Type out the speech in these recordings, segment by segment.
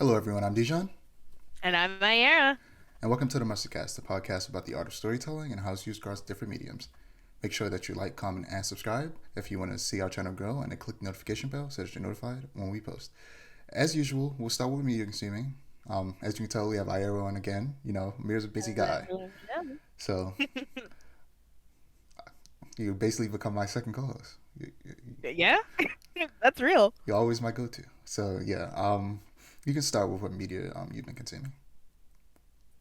Hello, everyone. I'm Dijon, And I'm Aiara. and welcome to the Musardcast, the podcast about the art of storytelling and how it's used across different mediums. Make sure that you like, comment, and subscribe if you want to see our channel grow, and then click the notification bell so that you're notified when we post. As usual, we'll start with media consuming. As you can tell, we have Aiara on again. You know, Mir's a busy guy, Hello. so you basically become my second co-host. Yeah, that's real. You're always my go-to. So yeah, you can start with what media you've been consuming.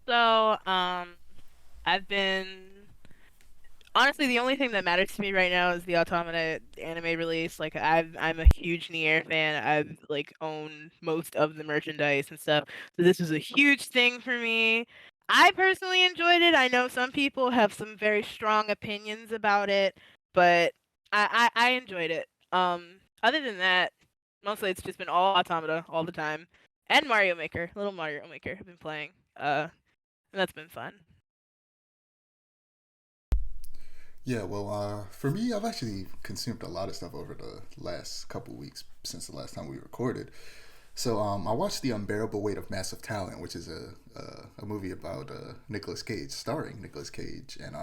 So, I've been honestly the only thing that matters to me right now is the Automata anime release. I'm a huge Nier fan. I've like owned most of the merchandise and stuff. So this was a huge thing for me. I personally enjoyed it. I know some people have some very strong opinions about it, but I enjoyed it. Other than that, mostly it's just been all Automata all the time. And Mario Maker, little Mario Maker I've been playing. And that's been fun. Yeah, well, for me, I've actually consumed a lot of stuff over the last couple weeks since the last time we recorded. So, I watched The Unbearable Weight of Massive Talent, which is a movie about Nicolas Cage, starring Nicolas Cage and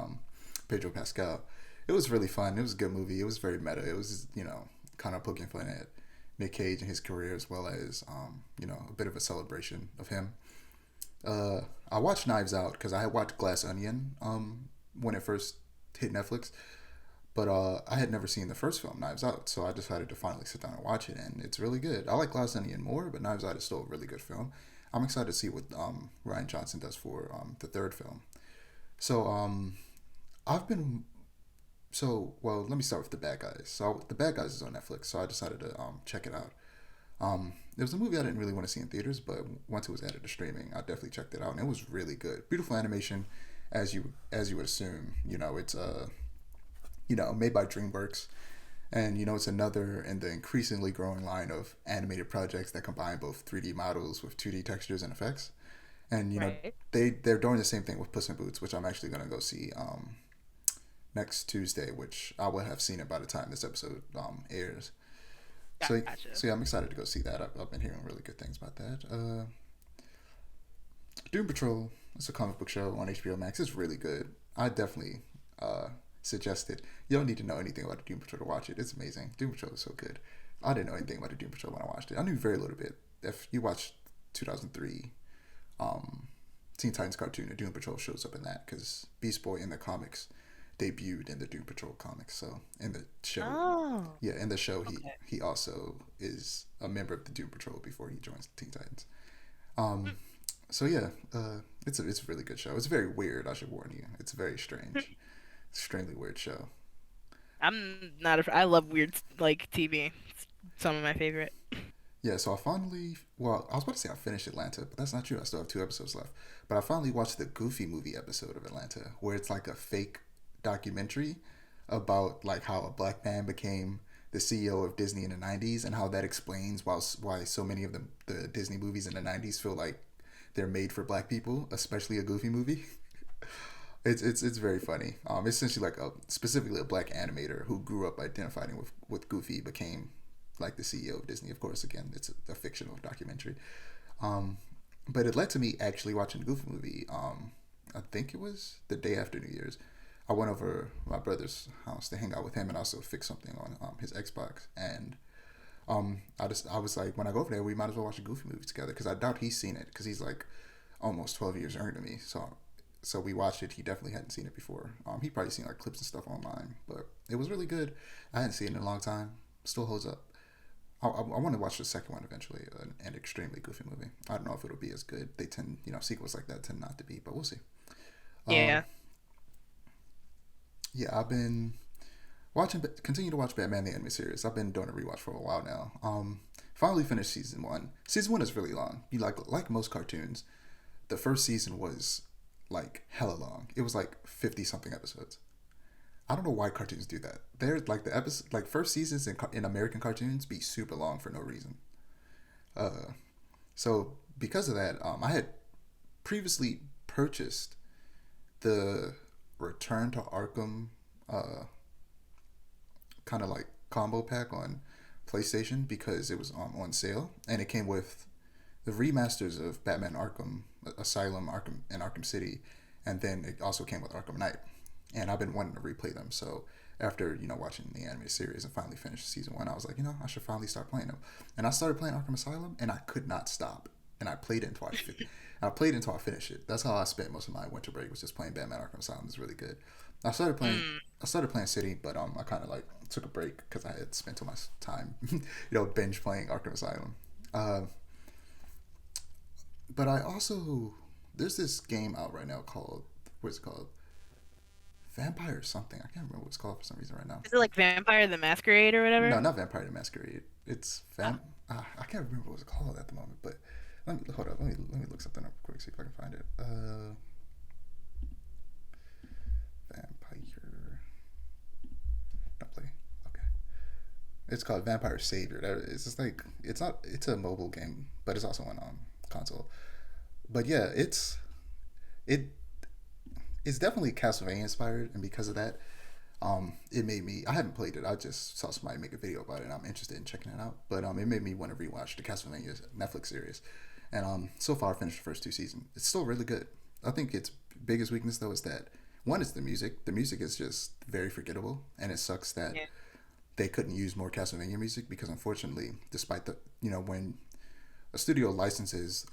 Pedro Pascal. It was really fun. It was a good movie. It was very meta. It was, kind of poking fun at Nick Cage and his career, as well as, a bit of a celebration of him. I watched Knives Out because I had watched Glass Onion when it first hit Netflix, but I had never seen the first film, Knives Out, so I decided to finally sit down and watch it, and it's really good. I like Glass Onion more, but Knives Out is still a really good film. I'm excited to see what Ryan Johnson does for the third film. So I've been well. Let me start with the Bad Guys. So the Bad Guys is on Netflix, so I decided to check it out. It was a movie I didn't really want to see in theaters, but once it was added to streaming, I definitely checked it out, and it was really good. Beautiful animation, as you would assume. It's made by DreamWorks, and it's another in the increasingly growing line of animated projects that combine both 3D models with 2D textures and effects. And Right. they're doing the same thing with Puss in Boots, which I'm actually gonna go see next Tuesday, which I will have seen it by the time this episode airs. So Gotcha. so yeah, I'm excited to go see that. I've been hearing really good things about that. Doom Patrol. It's a comic book show on HBO Max. It's really good. I definitely uh, suggest it. You don't need to know anything about the Doom Patrol to watch it. It's amazing. Doom Patrol is so good. I didn't know anything about the Doom Patrol when I watched it. I knew very little bit. If you watch 2003 um, Teen Titans cartoon, the Doom Patrol shows up in that because Beast Boy in the comics debuted in the Doom Patrol comics. So in the show, Oh, yeah, in the show okay. he also is a member of the Doom Patrol before he joins the Teen Titans. Um, so yeah, it's a really good show. It's very weird. I should warn you. It's very strange, extremely weird show. I'm not I love weird like TV. It's some of my favorite. Yeah, so I was about to say I finished Atlanta, but that's not true. I still have two episodes left. But I finally watched the Goofy movie episode of Atlanta, where it's like a fake documentary about like how a black man became the CEO of Disney in the '90s, and how that explains why so many of the Disney movies in the '90s feel like they're made for black people, especially a Goofy movie. It's very funny. It's essentially like specifically a black animator who grew up identifying with Goofy became like the CEO of Disney. Of course, again, it's a fictional documentary. Um, but it led to me actually watching the Goofy movie. I think it was the day after New Year's. I went over my brother's house to hang out with him and also fix something on his Xbox. And I was like, when I go over there, we might as well watch a Goofy movie together because I doubt he's seen it because he's like almost 12 years younger than me. So we watched it. He definitely hadn't seen it before. He probably seen like clips and stuff online, but it was really good. I hadn't seen it in a long time. Still holds up. I want to watch the second one eventually, an extremely goofy movie. I don't know if it'll be as good. They tend, sequels like that tend not to be, but we'll see. Um, Yeah. yeah, I've been continue to watch Batman the Animated Series. I've been doing a rewatch for a while now. Finally finished season one. Season one is really long. You like most cartoons. The first season was like hella long. It was like 50 something episodes. I don't know why cartoons do that. They're like the episode, like first seasons in American cartoons be super long for no reason. Uh, so because of that, I had previously purchased the Return to Arkham uh, kind of like combo pack on PlayStation because it was on sale and it came with the remasters of Batman Arkham Asylum, Arkham and Arkham City, and then it also came with Arkham Knight. And I've been wanting to replay them. So after watching the anime series and finally finished season one, I was like, I should finally start playing them. And I started playing Arkham Asylum, and I could not stop. And I played it until I played it until I finished it. That's how I spent most of my winter break, was just playing Batman Arkham Asylum. It's really good. I started playing Mm. I started playing City, but I kind of like took a break because I had spent too much time, binge playing Arkham Asylum. Uh, but I also there's this game out right now called what's it called? Vampire something. I can't remember what it's called for some reason right now. Is it like Vampire the Masquerade or No, whatever? not Vampire the Masquerade. It's Oh. I can't remember what it's called at the moment. But let me hold up. Let me look something up quick, see if I can find it. Vampire. Don't play. Okay. It's called Vampire Savior. It's just like it's not. It's a mobile game, but it's also on console. But yeah, it it's definitely Castlevania inspired, and because of that, it made me. I haven't played it. I just saw somebody make a video about it, and I'm interested in checking it out. But it made me want to rewatch the Castlevania Netflix series, and so far I finished the first two seasons. It's still really good. I think its biggest weakness though is that one is the music. The music is just very forgettable, and it sucks that Yeah. they couldn't use more Castlevania music because unfortunately, despite the when a studio licenses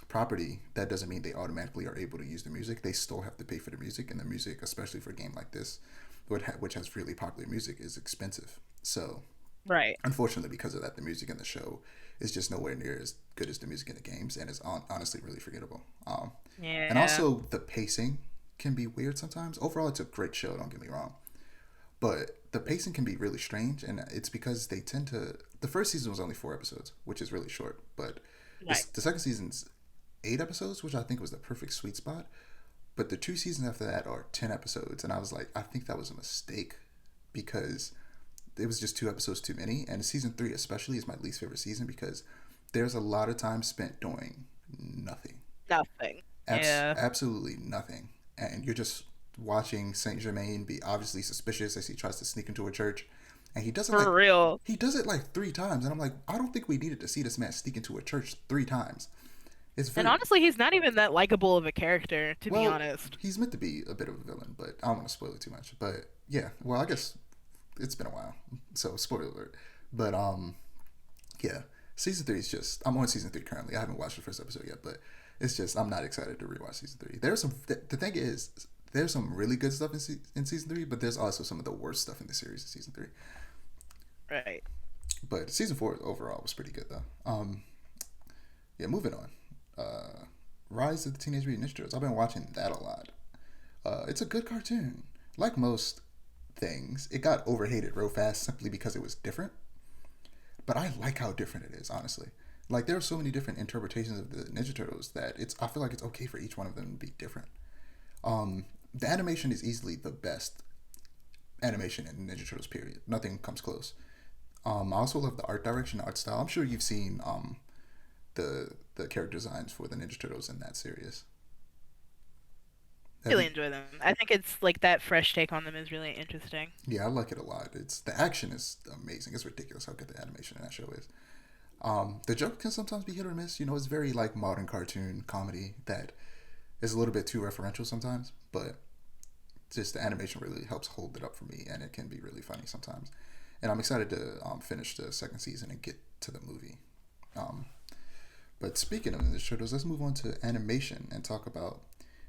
property, that doesn't mean they automatically are able to use the music. They still have to pay for the music, and the music, especially for a game like this, which has really popular music, is expensive. So, Right. unfortunately, because of that, the music in the show is just nowhere near as good as the music in the games, and it's honestly really forgettable. And Yeah. also, the pacing can be weird sometimes. Overall, it's a great show, don't get me wrong. But the pacing can be really strange, and it's because they tend to. The first season was only 4 episodes, which is really short, but Right. the second season's 8 episodes, which I think was the perfect sweet spot. But the two seasons after that are 10 episodes, and I was like, I think that was a mistake because it was just 2 episodes too many. And season three, especially, is my least favorite season because there's a lot of time spent doing nothing, Nothing. Yeah. absolutely nothing, and you're just watching Saint Germain be obviously suspicious as he tries to sneak into a church, and For real. he does it like 3 times, and I'm like, I don't think we needed to see this man sneak into a church 3 times. It's And very honestly, he's not even that likable of a character, to be Well, honest. he's meant to be a bit of a villain, but I don't want to spoil it too much. But yeah, well, I guess it's been a while, so spoiler alert. But yeah, season three is just. I'm on season three currently. I haven't watched the first episode yet, but it's just I'm not excited to rewatch season three. There's some. The thing is, there's some really good stuff in season three, but there's also some of the worst stuff in the series in season three. Right. But season four overall was pretty good though. Yeah, moving on. Rise of the Teenage Mutant Ninja Turtles. I've been watching that a lot. It's a good cartoon. Like most things, it got overhated real fast simply because it was different. But I like how different it is, honestly. Like there are so many different interpretations of the Ninja Turtles that I feel like it's okay for each one of them to be different. The animation is easily the best animation in Ninja Turtles. Period. Nothing comes close. I also love the art direction, the art style. I'm sure you've seen the character designs for the Ninja Turtles in that series. Have Really you? enjoy them. I think it's like that fresh take on them is really interesting. Yeah, I like it a lot. It's the action is amazing. It's ridiculous how good the animation in that show is. The joke can sometimes be hit or miss. It's very like modern cartoon comedy that is a little bit too referential sometimes, but just the animation really helps hold it up for me, and it can be really funny sometimes. And I'm excited to finish the second season and get to the movie. Um, but speaking of Ninja Turtles, let's move on to animation and talk about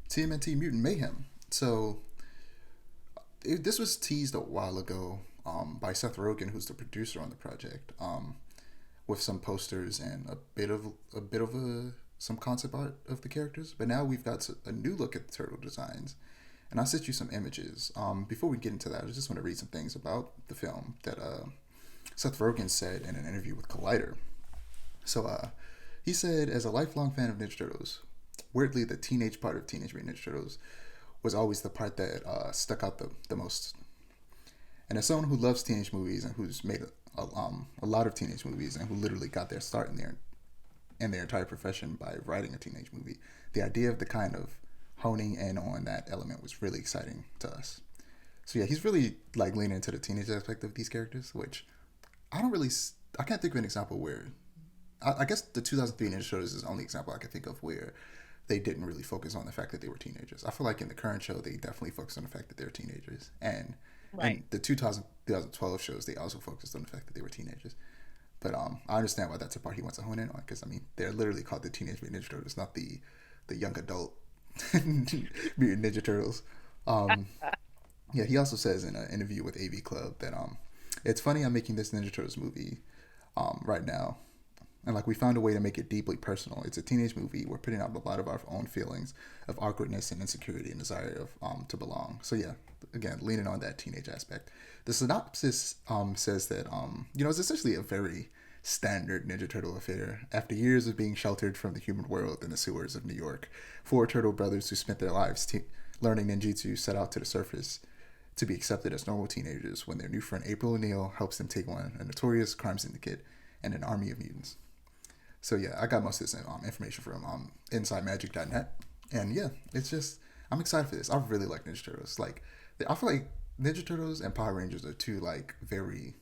TMNT Mutant Mayhem. So this was teased a while ago by Seth Rogen, who's the producer on the project, with some posters and a bit of some concept art of the characters. But now we've got a new look at the turtle designs, and I sent you some images. Before we get into that, I just want to read some things about the film that Seth Rogen said in an interview with Collider. So he said, as a lifelong fan of Ninja Turtles, weirdly, the teenage part of Teenage Mutant Ninja Turtles was always the part that stuck out the most. And as someone who loves teenage movies and who's made a lot of teenage movies and who literally got their start in their entire profession by writing a teenage movie, the idea of the kind of honing in on that element was really exciting to us. So yeah, he's really like leaning into the teenage aspect of these characters, which I don't really, I can't think of an example where I guess the 2003 Ninja Turtles is the only example I can think of where they didn't really focus on the fact that they were teenagers. I feel like in the current show, they definitely focused on the fact that they're teenagers. And Right. in the 2012 shows, they also focused on the fact that they were teenagers. But I understand why that's a part he wants to hone in on, because I mean they're literally called the Teenage Mutant Ninja Turtles, not the young adult Mutant Ninja Turtles. Um, yeah, he also says in an interview with AV Club that it's funny I'm making this Ninja Turtles movie right now, and like we found a way to make it deeply personal. It's a teenage movie. We're putting out a lot of our own feelings of awkwardness and insecurity and desire of to belong. So yeah, again, leaning on that teenage aspect. The synopsis says that it's essentially a very standard Ninja Turtle affair. After years of being sheltered from the human world in the sewers of New York, four turtle brothers who spent their lives learning ninjutsu set out to the surface to be accepted as normal teenagers when their new friend April O'Neil helps them take on a notorious crime syndicate and an army of mutants. So yeah, I got most of this information from InsideMagic.net, and yeah, it's just I'm excited for this. I really like Ninja Turtles. Like, I feel like Ninja Turtles and Power Rangers are two like very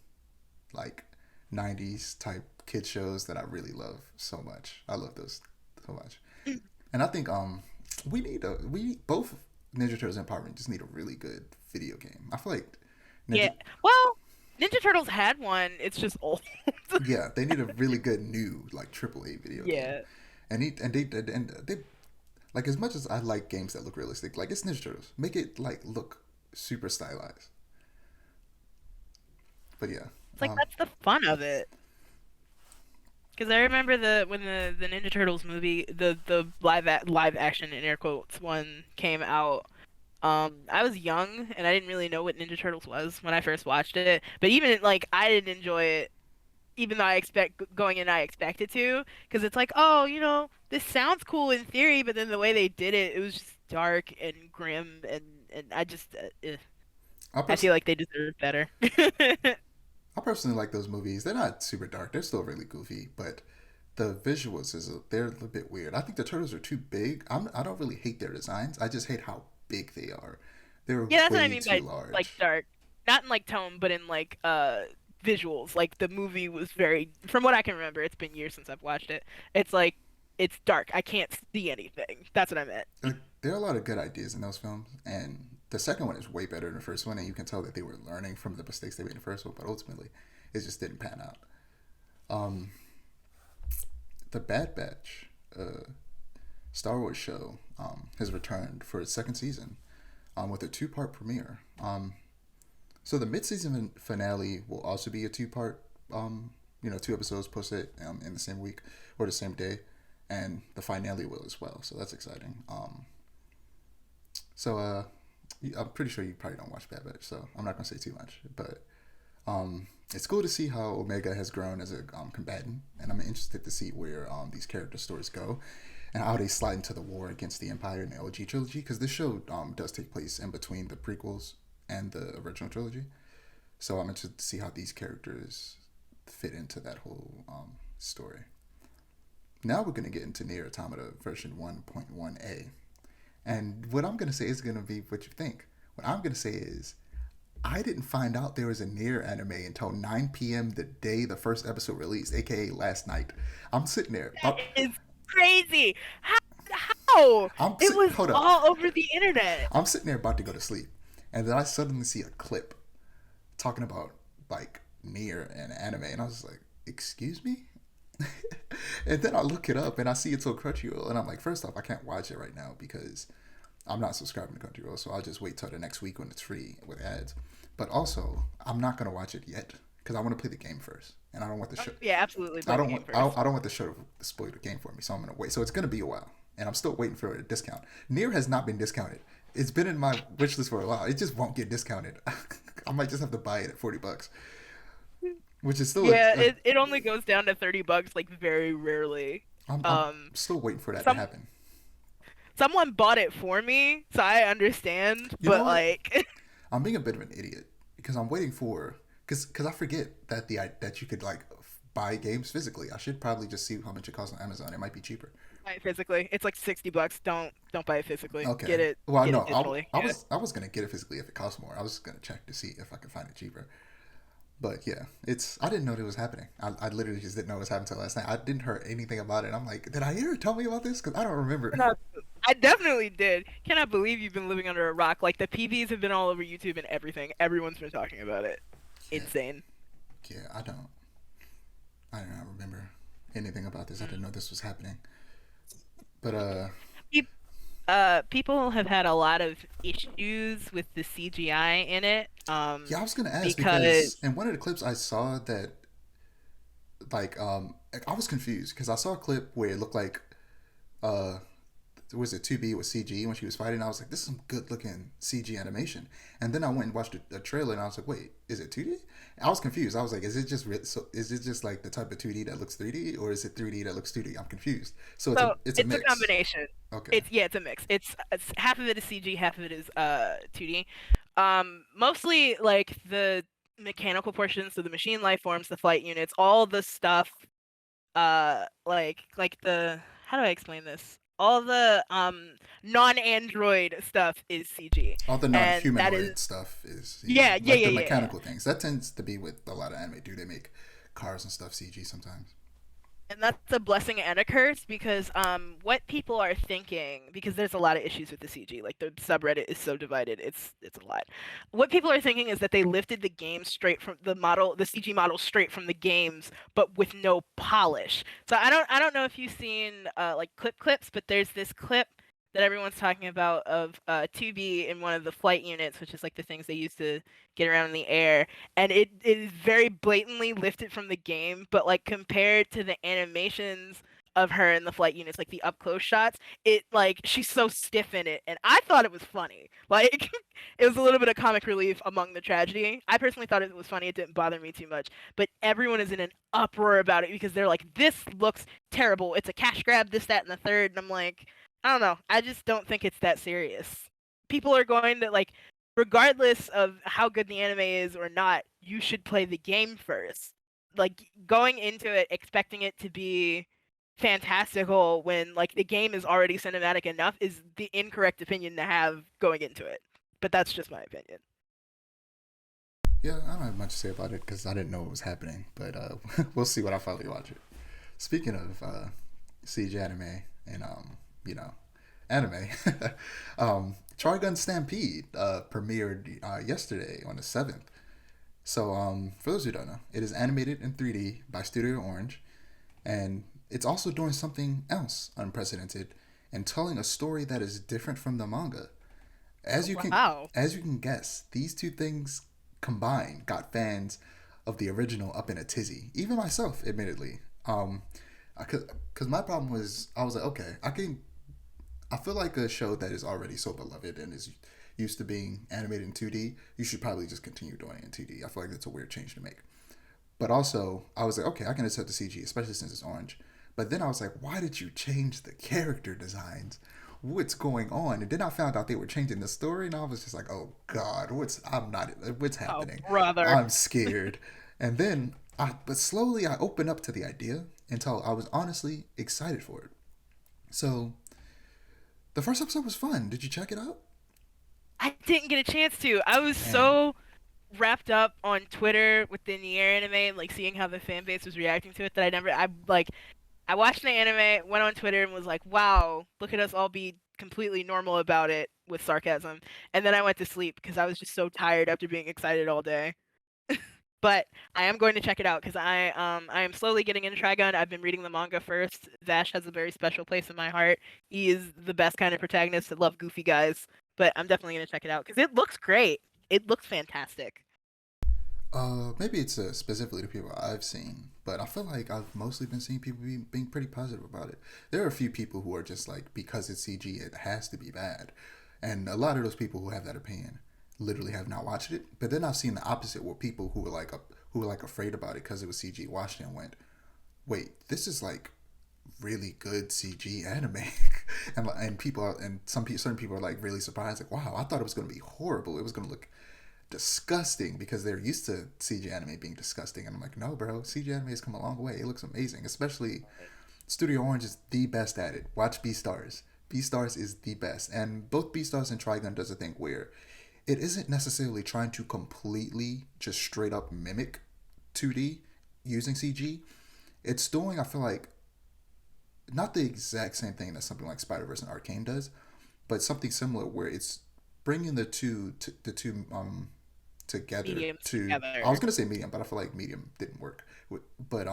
like '90s type kid shows that I really love so much. I love those so much, and I think we both Ninja Turtles and Power Rangers need a really good video game. I feel like Yeah. Ninja Well, Ninja Turtles had one. It's just old. yeah, they need a really good new like AAA video game. Yeah. And they like as much as I like games that look realistic, like it's Ninja Turtles. Make it like look super stylized. But yeah, It's like that's the fun of it. Because I remember the Ninja Turtles movie, the live action in air quotes one came out. I was young and I didn't really know what Ninja Turtles was when I first watched it. But even like I didn't enjoy it, even though I expect going in I expected to, because it's like, oh, this sounds cool in theory, but then the way they did it, it was just dark and grim, and I just, I I pers- feel like they deserve better. I personally like those movies. They're not super dark. They're still really goofy, but the visuals they're a little bit weird. I think the turtles are too big. I don't really hate their designs. I just hate how big they are. They're Yeah, that's what I way mean too by like large. dark. Not in like tone, but in like visuals. Like the movie was very from what I can remember, it's been years since I've watched it. It's like it's dark. I can't see anything. That's what I meant. Like, there are a lot of good ideas in those films, and the second one is way better than the first one, and you can tell that they were learning from the mistakes they made in the first one, but ultimately, it just didn't pan out. Um, the Bad Batch, Star Wars show, has returned for its second season, with a two-part premiere. So the mid-season finale will also be a two-part, two episodes posted in the same week or the same day, and the finale will as well. So that's exciting. So I'm pretty sure you probably don't watch Bad Batch, so I'm not gonna say too much. But it's cool to see how Omega has grown as a combatant, and I'm interested to see where these character stories go and how they slide into the war against the Empire in the OG trilogy. Because this show does take place in between the prequels and the original trilogy, so I'm interested to see how these characters fit into that whole story. Now we're gonna get into Nier Automata version 1.1a. And what I'm going to say is going to be what you think. What I'm going to say is, I didn't find out there was a Nier anime until 9 p.m. the day the first episode released, aka last night. I'm sitting there. That is crazy. How? How? It was Hold up. all over the internet. I'm sitting there about to go to sleep. And then I suddenly see a clip talking about, like, Nier and anime. And I was like, excuse me? And then I look it up and I see it's on Crunchyroll. And I'm like, first off, I can't watch it right now because I'm not subscribing to Crunchyroll, so I'll just wait till the next week when it's free with ads. But also, I'm not gonna watch it yet because I want to play the game first, and I don't want the Oh, show. yeah, absolutely. Play the game first. I don't want the show to spoil the game for me, so I'm gonna wait. So it's gonna be a while, and I'm still waiting for a discount. Nier has not been discounted. It's been in my wish list for a while. It just won't get discounted. I might just have to buy it at $40, which is still Yeah, a it only goes down to $30 like very rarely. I'm Um, still waiting for that to some happen. someone bought it for me, so I understand, You know but what? like I'm being a bit of an idiot because I'm waiting for because I forget that that you could like buy games physically. I should probably just see how much it costs on Amazon. It might be cheaper. buy it physically. It's like $60. Don't buy it physically. Okay. Get it Well, get it no, digitally. Yeah. I was gonna get it physically if it costs more. I was gonna check to see if I could find it cheaper. But yeah, it's I didn't know it was happening. I literally just didn't know it was happening until last night. I didn't hear anything about it. I'm like, did I hear? Tell me about this because I don't remember. Cannot- I definitely did. Cannot believe you've been living under a rock. Like the PVs have been all over YouTube and everything. Everyone's been talking about it. Yeah, Insane. yeah. I do not remember anything about this. I didn't Mm. know this was happening. But Pe- People have had a lot of issues with the CGI in it. yeah, I was gonna ask because Because in one of the clips I saw that like I was confused because I saw a clip where it looked like uh was it 2B with CG when she was fighting. I was like, this is some good looking CG animation. And then I went and watched a trailer and I was like, wait, is it 2D? I was confused. I was like, is it just like the type of 2D that looks 3D or is it 3D that looks 2D? I'm confused. So so it's a it's a mix. combination. Okay. It's a mix. It's half of it is CG, half of it is 2D. Mostly like the mechanical portions, so the machine life forms, the flight units, all the stuff like the how do I explain this? All the non-android stuff is CG. All the And that is non-humanoid stuff is CG. yeah, Like the yeah. mechanical things. That tends to be with a lot of anime. Do they make cars and stuff CG sometimes? And that's a blessing and a curse because what people are thinking, because there's a lot of issues with the CG, like the subreddit is so divided, it's a lot. What people are thinking is that they lifted the game straight from the model, the CG model straight from the games, but with no polish. So I don't know if you've seen like clips, but there's this clip that everyone's talking about of 2B in one of the flight units, which is like the things they use to get around in the air, and it is very blatantly lifted from the game, but like compared to the animations of her in the flight units, like the up close shots, it like she's so stiff in it, and I thought it was funny. Like it was a little bit of comic relief among the tragedy. I personally thought it was funny. It didn't bother me too much, but everyone is in an uproar about it because they're like, "This looks terrible. It's a cash grab. This, that, and the third." And I'm like, I don't know. I just don't think it's that serious. People are going to like regardless of how good the anime is or not, you should play the game first. Like going into it expecting it to be fantastical when like the game is already cinematic enough is the incorrect opinion to have going into it. But that's just my opinion. Yeah, I don't have much to say about it because I didn't know it was happening. But we'll see when I finally watch it. Speaking of CG anime and you know, anime, Trigun Stampede premiered yesterday on the 7th. So for those who don't know, it is animated in 3D by Studio Orange, and it's also doing something else unprecedented and telling a story that is different from the manga. As Oh, you can wow. as you can guess, these two things combined got fans of the original up in a tizzy. Even myself, admittedly. Because my problem was, I was like, okay, I feel like a show that is already so beloved and is used to being animated in 2D, you should probably just continue doing it in 2D. I feel like that's a weird change to make. But also, I was like, okay, I can accept the CG, especially since it's orange. But then I was like, why did you change the character designs? What's going on? And then I found out they were changing the story, and I was just like, oh God, what's Oh, happening? brother. I'm scared. And then, but slowly I opened up to the idea until I was honestly excited for it. So the first episode was fun. Did you check it out? I didn't get a chance to. I was Damn. so wrapped up on Twitter with the Nier anime, like seeing how the fan base was reacting to it that I watched the anime, went on Twitter and was like, "Wow, look at us all be completely normal about it with sarcasm." And then I went to sleep because I was just so tired after being excited all day. But I am going to check it out because I am slowly getting into Trigun. I've been reading the manga first. Vash has a very special place in my heart. He is the best kind of protagonist. I love goofy guys, but I'm definitely going to check it out because it looks great. It looks fantastic. Maybe it's specifically the people I've seen, but I feel like I've mostly been seeing people being pretty positive about it. There are a few people who are just like, because it's CG, it has to be bad. And a lot of those people who have that opinion literally have not watched it. But then I've seen the opposite, where people who were like afraid about it because it was CG, watched it and went, wait, this is like really good CG anime, and people are, and certain people are like really surprised, like, wow, I thought it was going to be horrible. It was going to look disgusting because they're used to CG anime being disgusting. And I'm like, no, bro, CG anime has come a long way. It looks amazing. Especially Studio Orange is the best at it. Watch Beastars. Beastars is the best. And both Beastars and Trigun does a thing where it isn't necessarily trying to completely just straight up mimic 2D using CG, it's doing, I feel like, not the exact same thing that something like Spider Verse and Arcane does, but something similar where it's bringing the two together Mediums to. I was together. gonna say medium, but I feel like medium didn't work. But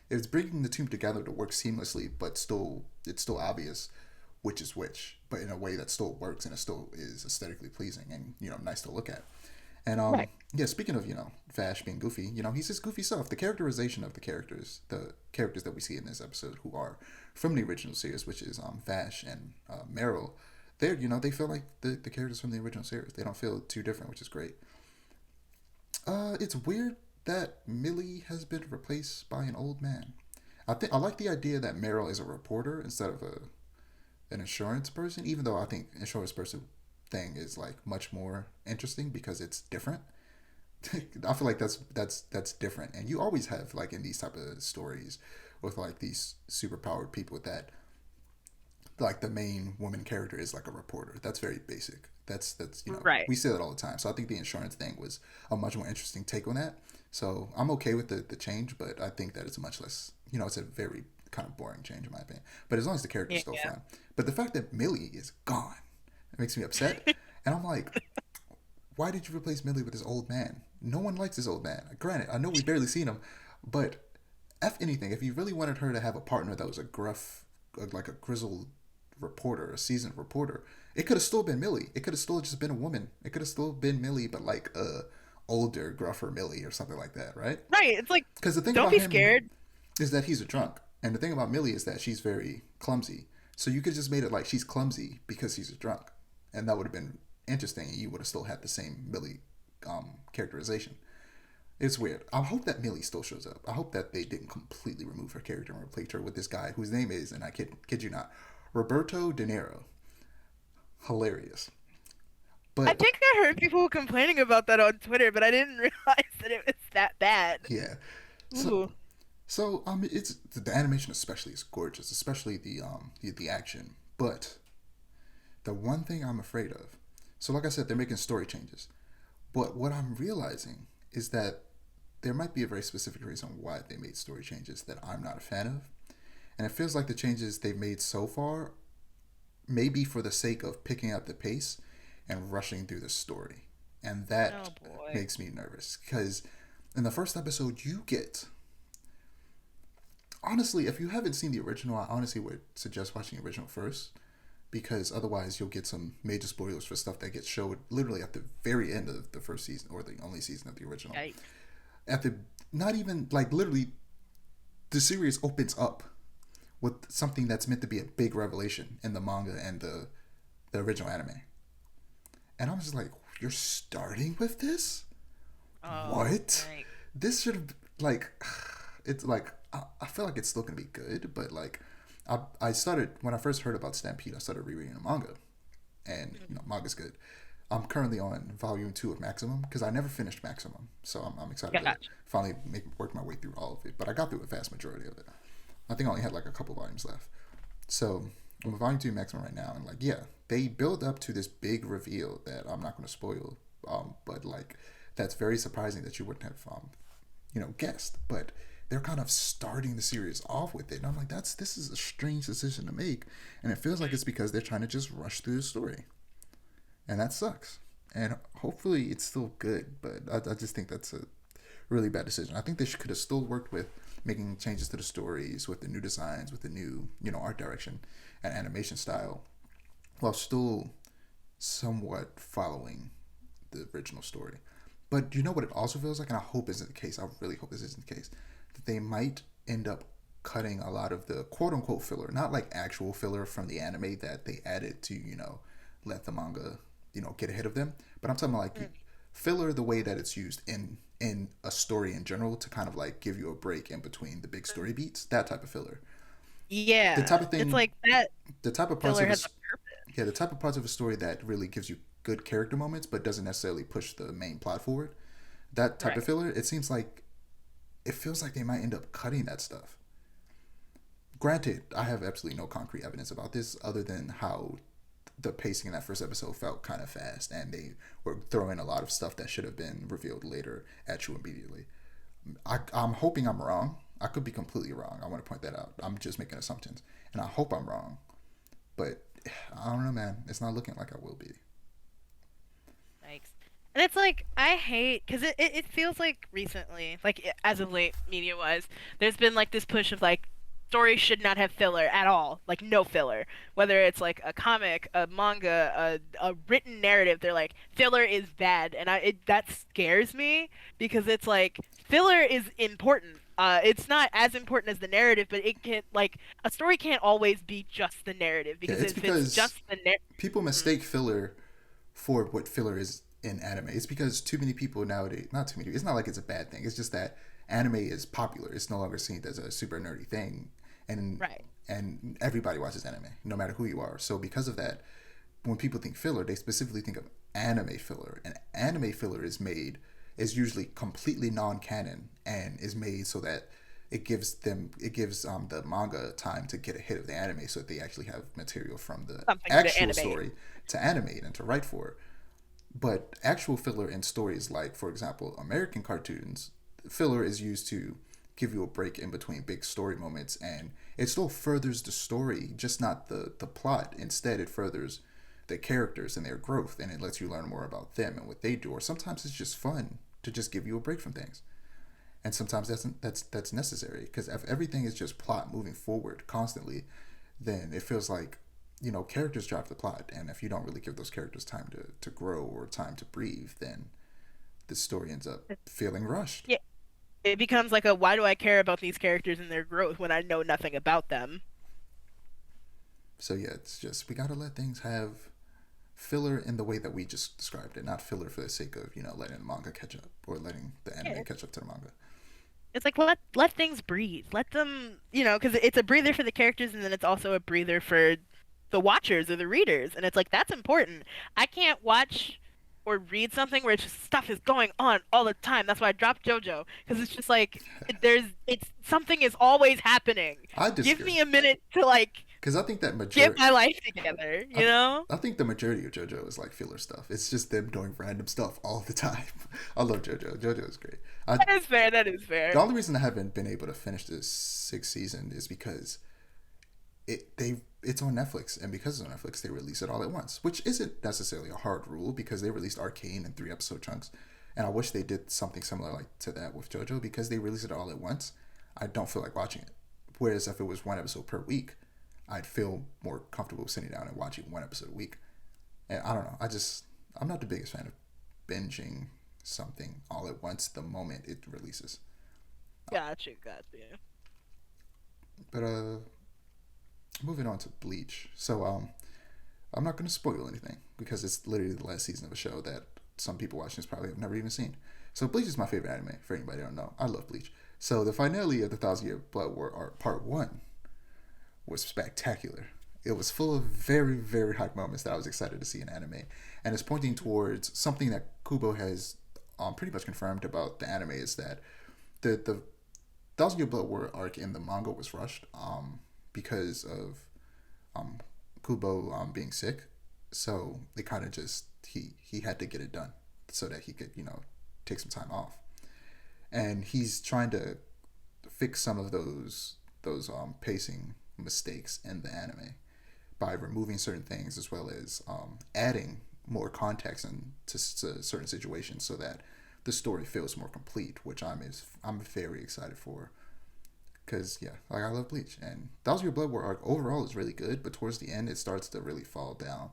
it's bringing the two together to work seamlessly, but still it's still obvious which is which, but in a way that still works and it still is aesthetically pleasing and nice to look at. And Right. yeah, speaking of Vash being goofy, he's his goofy self. The characterization of the characters that we see in this episode, who are from the original series, which is Vash and Meryl, they feel like the characters from the original series. They don't feel too different, which is great. It's weird that Millie has been replaced by an old man. I like the idea that Meryl is a reporter instead of an insurance person, even though I think insurance person thing is like much more interesting because it's different. I feel like that's different, and you always have like in these type of stories with like these super powered people that like the main woman character is like a reporter. That's very basic. That's Right. we say that all the time. So I think the insurance thing was a much more interesting take on that. So I'm okay with the change, but I think that it's much less. It's a very kind of boring change in my opinion. But as long as the character's Yeah. still fun. But the fact that Millie is gone, it makes me upset. And I'm like, why did you replace Millie with this old man? No one likes this old man. Granted, I know we barely seen him, but if anything, if you really wanted her to have a partner that was a gruff, like a grizzled reporter, a seasoned reporter, it could have still been Millie. It could have still just been a woman. It could have still been Millie, but like a older, gruffer Millie or something like that, right? Right. It's like, Because the thing don't about be him scared. is that he's a drunk, and the thing about Millie is that she's very clumsy. So you could just made it like she's clumsy because he's a drunk, and that would have been interesting. And you would have still had the same Millie characterization. It's weird. I hope that Millie still shows up. I hope that they didn't completely remove her character and replace her with this guy whose name is, and I kid you not, Roberto De Niro. Hilarious. I But think I heard people complaining about that on Twitter, but I didn't realize that it was that bad. yeah. So Ooh. it's the animation especially is gorgeous, especially the action. But the one thing I'm afraid of. So like I said, they're making story changes. But what I'm realizing is that there might be a very specific reason why they made story changes that I'm not a fan of. And it feels like the changes they've made so far may be for the sake of picking up the pace and rushing through the story. And Oh that boy. makes me nervous because in the first episode, you get. Honestly, if you haven't seen the original, I honestly would suggest watching the original first because otherwise you'll get some major spoilers for stuff that gets showed literally at the very end of the first season or the only season of the original. Yikes. At the not even like literally the series opens up with something that's meant to be a big revelation in the manga and the original anime. And I'm just like, you're starting with this? Oh, What? right. This should have like it's like I feel like it's still gonna be good, but like I started when I first heard about Stampede, I started rereading the manga, and manga's good. I'm currently on volume 2 of Maximum because I never finished Maximum, so I'm excited to Gotcha. finally work my way through all of it. But I got through a vast majority of it. I think I only had like a couple volumes left. So I'm on volume 2 Maximum right now, and like yeah, they build up to this big reveal that I'm not going to spoil, but like that's very surprising that you wouldn't have guessed. But they're kind of starting the series off with it, and I'm like, this is a strange decision to make, and it feels like it's because they're trying to just rush through the story, and that sucks. And hopefully it's still good, but I just think that's a really bad decision. I think they could have still worked with making changes to the stories, with the new designs, with the new art direction and animation style, while still somewhat following the original story. But you know what it also feels like, and I hope isn't the case. I really hope this isn't the case. That they might end up cutting a lot of the quote unquote filler, not like actual filler from the anime that they added to let the manga get ahead of them. But I'm talking about like Mm. filler the way that it's used in a story in general to kind of like give you a break in between the big story beats. That type of filler. The type Yeah. of It's thing. like that The type of parts filler of a has a purpose. yeah, the type of parts of a story that really gives you good character moments, but doesn't necessarily push the main plot forward. That type of Right. filler, it seems like it feels like they might end up cutting that stuff. Granted, I have absolutely no concrete evidence about this other than how the pacing in that first episode felt kind of fast, and they were throwing a lot of stuff that should have been revealed later at you immediately. I'm hoping I'm wrong. I could be completely wrong. I want to point that out. I'm just making assumptions, and I hope I'm wrong. But I don't know, man. It's not looking like I will be. Yikes. And it's like I hate because it feels like recently, as of late, media wise, there's been like this push of like stories should not have filler at all, like no filler. Whether it's like a comic, a manga, a written narrative, they're like filler is bad, and that scares me because it's like filler is important. It's not as important as the narrative, but it can like a story can't always be just the narrative Yeah, because it's if it's because just the narrative. people mistake filler for what filler is in anime. It's because too many people nowadays, not too many, it's not like it's a bad thing. It's just that anime is popular. It's no longer seen as a super nerdy thing. And Right. and everybody watches anime, no matter who you are. So because of that, when people think filler, they specifically think of anime filler. And anime filler is usually completely non-canon and is made so that it gives the manga time to get ahead of the anime so that they actually have material from the Something to actual animate. story to animate and to write for. But actual filler in stories like, for example, American cartoons, filler is used to give you a break in between big story moments, and it still furthers the story, just not the plot. Instead, it furthers the characters and their growth, and it lets you learn more about them and what they do. Or sometimes it's just fun to just give you a break from things, and sometimes that's necessary because if everything is just plot moving forward constantly, then it feels like characters drive the plot, and if you don't really give those characters time to grow or time to breathe, then the story ends up feeling rushed. Yeah, it becomes like a why do I care about these characters and their growth when I know nothing about them? So yeah, it's just we gotta let things have filler in the way that we just described it, not filler for the sake of letting the manga catch up or letting the Yeah. anime catch up to the manga. It's like let things breathe. Let them, because it's a breather for the characters and then it's also a breather for the watchers or the readers. And it's like that's important. I can't watch or read something where it's just stuff is going on all the time. That's why I dropped JoJo because it's just like it's something is always happening. I Give disagree me a minute to like because I think that get majority. my life together, I, you know? I think the majority of JoJo is like filler stuff. It's just them doing random stuff all the time. I love JoJo. JoJo is great. That is fair. That is The fair. only reason I haven't been able to finish this sixth season is because it's on Netflix, and because it's on Netflix, they release it all at once, which isn't necessarily a hard rule because they released Arcane in 3 episode chunks, and I wish they did something similar like to that with JoJo because they release it all at once. I don't feel like watching it. Whereas if it was 1 episode per week, I'd feel more comfortable sitting down and watching 1 episode a week. And I don't know. I'm not the biggest fan of binging something all at once the moment it releases. Gotcha. Gotcha. But moving on to Bleach. So I'm not going to spoil anything because it's literally the last season of a show that some people watching this probably have never even seen. So Bleach is my favorite anime. For anybody who don't know, I love Bleach. So the finale of the Thousand Year Blood War Art Part One was spectacular. It was full of very, very hype moments that I was excited to see in anime, and it's pointing towards something that Kubo has pretty much confirmed about the anime is that the Thousand Year Blood War arc in the manga was rushed because of um, Kubo being sick. So they kind of just he had to get it done so that he could take some time off, and he's trying to fix some of those pacing mistakes in the anime by removing certain things as well as adding more context into certain situations so that the story feels more complete, which I'm very excited for because yeah, like I love Bleach and Thousand Year Blood War arc overall is really good, but towards the end it starts to really fall down.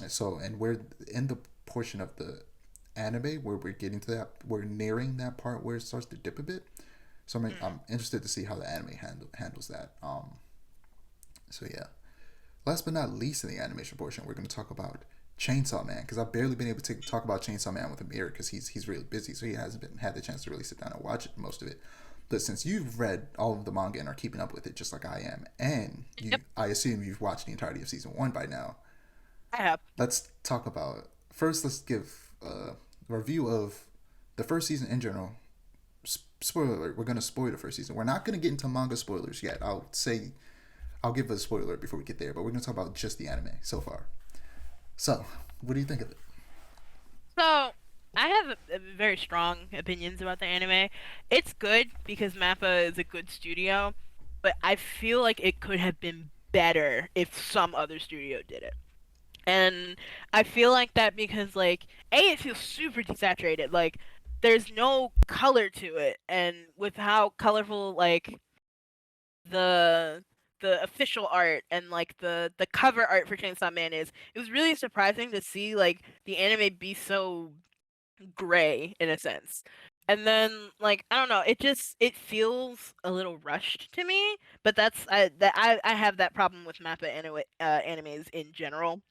And we're in the portion of the anime where we're getting to that, we're nearing that part where it starts to dip a bit. So I'm interested to see how the anime handles that. So yeah. Last but not least in the animation portion, we're going to talk about Chainsaw Man because I've barely been able to talk about Chainsaw Man with Amir because he's really busy, so he hasn't had the chance to really sit down and watch most of it. But since you've read all of the manga and are keeping up with it just like I am, and Yep, I assume you've watched the entirety of season 1 by now, I have. let's talk about first. Let's give a review of the first season in general. Spoiler alert: we're gonna spoil the first season. We're not gonna get into manga spoilers yet. I'll give a spoiler alert before we get there, but we're gonna talk about just the anime so far. So, what do you think of it? So I have very strong opinions about the anime. It's good because Mappa is a good studio, but I feel like it could have been better if some other studio did it. And I feel like that because like it feels super desaturated. Like there's no color to it, and with how colorful like the the official art and like the cover art for Chainsaw Man is, it was really surprising to see like the anime be so gray in a sense. And then like I don't know, it feels a little rushed to me, but I have that problem with Mappa animes in general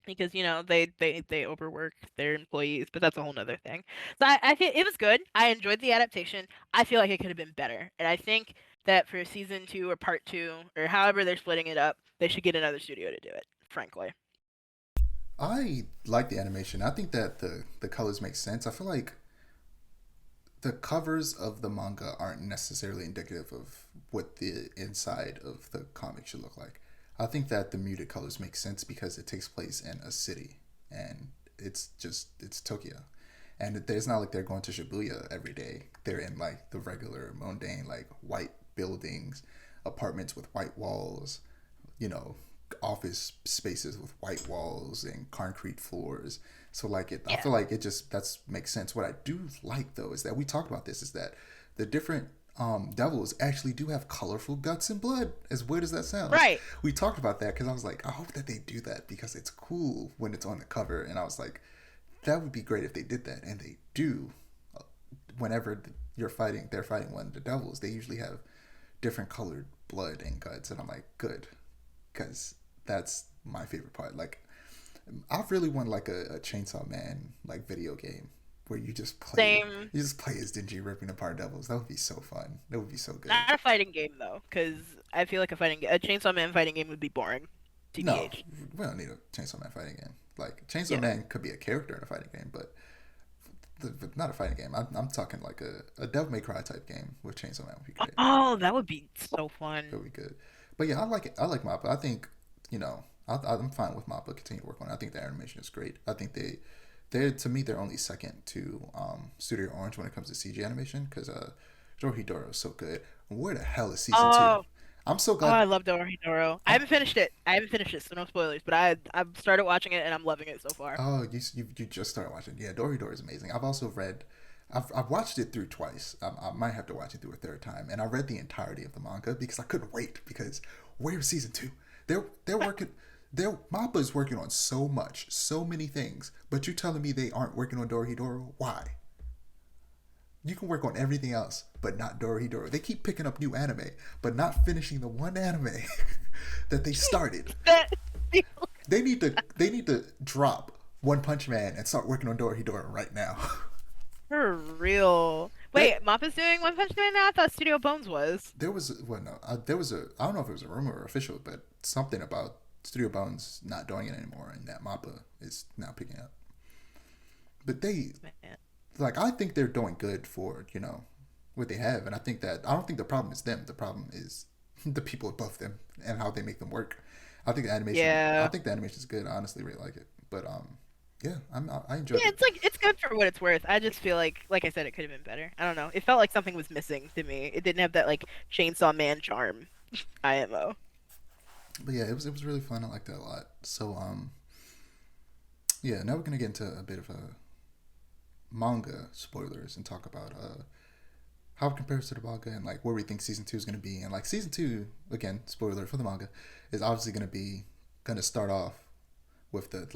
because they overwork their employees, but that's a whole nother thing. So I feel it was good. I enjoyed the adaptation. I feel like it could have been better, and I think that for season two or part two or however they're splitting it up, they should get another studio to do it. Frankly. I like the animation. I think that the colors make sense. I feel like the covers of the manga aren't necessarily indicative of what the inside of the comic should look like. I think that the muted colors make sense because it takes place in a city and it's Tokyo. And it's not like they're going to Shibuya every day. They're in like the regular mundane like white buildings, apartments with white walls, you know, office spaces with white walls and concrete floors. So like I Yeah. feel like it just that's makes sense. What I do like though is that we talked about this is that the different devils actually do have colorful guts and blood. As weird as that sounds, Right. we talked about that because I was like, I hope that they do that because it's cool when it's on the cover, and I was like, that would be great if they did that, and they do. Whenever they're fighting one of the devils. They usually have different colored blood and guts, and I'm like, good, because that's my favorite part. Like, I really want like a Chainsaw Man like video game where Same. you just play as Dingy ripping apart devils. That would be so fun. That would be so good. Not a fighting game though, because I feel like a Chainsaw Man fighting game would be boring. No, TBH. we don't need a Chainsaw Man fighting game. Like Chainsaw Yeah. Man could be a character in a fighting game, but not a fighting game. I'm talking like a Devil May Cry type game with Chainsaw Man would be great. Oh, that would be so It fun. would be good. But yeah, I like it. I like Mappa. I think I'm fine with Mappa. Continue to work on it. I think the animation is great. I think they're to me they're only second to Studio Orange when it comes to CG animation because Dorohedoro is so good. Where the hell is season two? Oh, I'm so oh, glad. I love Dorohedoro. I I'm, haven't finished it. I haven't finished it, so no spoilers. But I've started watching it and I'm loving it so far. oh, you just started watching. Yeah, Dorohedoro is amazing. I've also read. I've watched it through twice. I might have to watch it through a third time. And I read the entirety of the manga because I couldn't wait. Because where's season two? They're working. Their Mappa is working on so much, so many things. But you're telling me they aren't working on Dorohedoro? Why? You can work on everything else, but not Dorohedoro. They keep picking up new anime, but not finishing the one anime that they started. That They need to drop One Punch Man and start working on Dorohedoro right now. for real. that Wait, Mappa's doing One Punch Man now? I thought Studio Bones was. there was well no there was a I don't know if it was a rumor or official, but something about Studio Bones not doing it anymore and that Mappa is now picking up. But they Man. like I think they're doing good for what they have, and I think that I don't think the problem is them. The problem is the people above them and how they make them work. I Yeah. think the animation is good. I honestly really like it, but yeah, I enjoyed Yeah, it. it's like it's good for what it's worth. I just feel like I said, it could have been better. I don't know. It felt like something was missing to me. It didn't have that like Chainsaw Man charm. IMO. But yeah, it was really fun. I liked that a lot. So yeah, now we're gonna get into a bit of a manga spoilers and talk about how it compares to the manga and like where we think season two is gonna be. And like season two, again, spoiler for the manga, is obviously gonna start off with the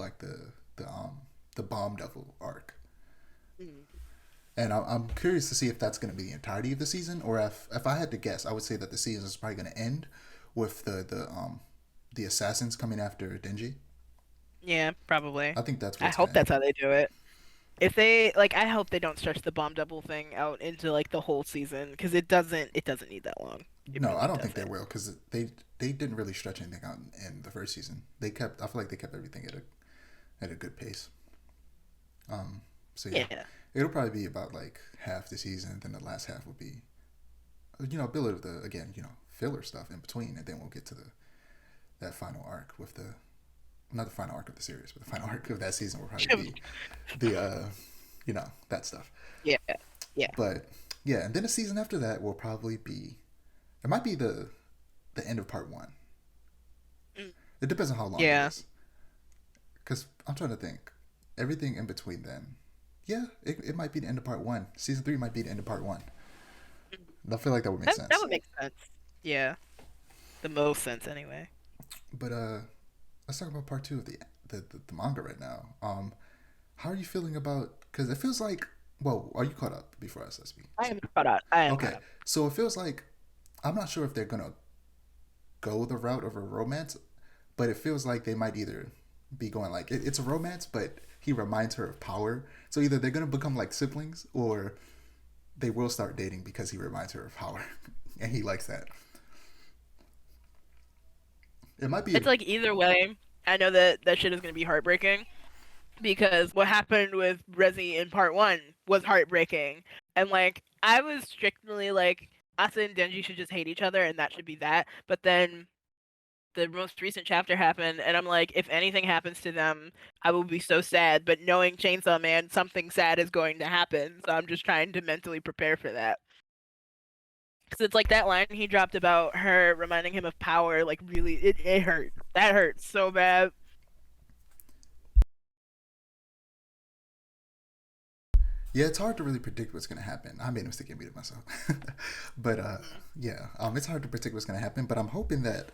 bomb devil arc. Mm. And I'm curious to see if that's going to be the entirety of the season, or if I had to guess, I would say that the season is probably going to end with the assassins coming after Denji. Yeah, probably. I think that's where I it's going hope to end. that's how they do it. If they like, I hope they don't stretch the bomb double thing out into like the whole season because it doesn't need that long. It No, I really don't think they doesn't. will because they didn't really stretch anything out in the first season. I feel like they kept everything at a good pace. So yeah, Yeah. it'll probably be about like half the season, then the last half will be a bit of the again filler stuff in between, and then we'll get to the that final arc with the not the final arc of the series, but the final arc of that season will probably be the that stuff. Yeah. Yeah. But yeah, and then the season after that will probably be, it might be the end of part one. Mm. It depends on how long it Yeah. is. Because I'm trying to think. Everything in between then. Yeah, it might be the end of part one. Season three might be the end of part one. I feel like that would make That sense. would make sense. Yeah. The most sense anyway. But let's talk about part two of the manga right now. How are you feeling about? Because it feels like. Well, are you caught up before us? Let's be. I am caught up. I am caught Okay, up. so it feels like I'm not sure if they're gonna go the route of a romance, but it feels like they might either be going like it's a romance, but he reminds her of power. So either they're gonna become like siblings, or they will start dating because he reminds her of power, and he likes that. It might be. It's like either way, I know that that shit is gonna be heartbreaking because what happened with Rezi in part one was heartbreaking. And like I was strictly like Asa and Denji should just hate each other and that should be that. But then the most recent chapter happened and I'm like, if anything happens to them, I will be so sad. But knowing Chainsaw Man, something sad is going to happen. So I'm just trying to mentally prepare for that. Because it's like that line he dropped about her reminding him of power, like really, it hurt. That hurt so bad. Yeah, it's hard to really predict what's gonna happen. I made a mistake and muted myself, but yeah, it's hard to predict what's gonna happen. But I'm hoping that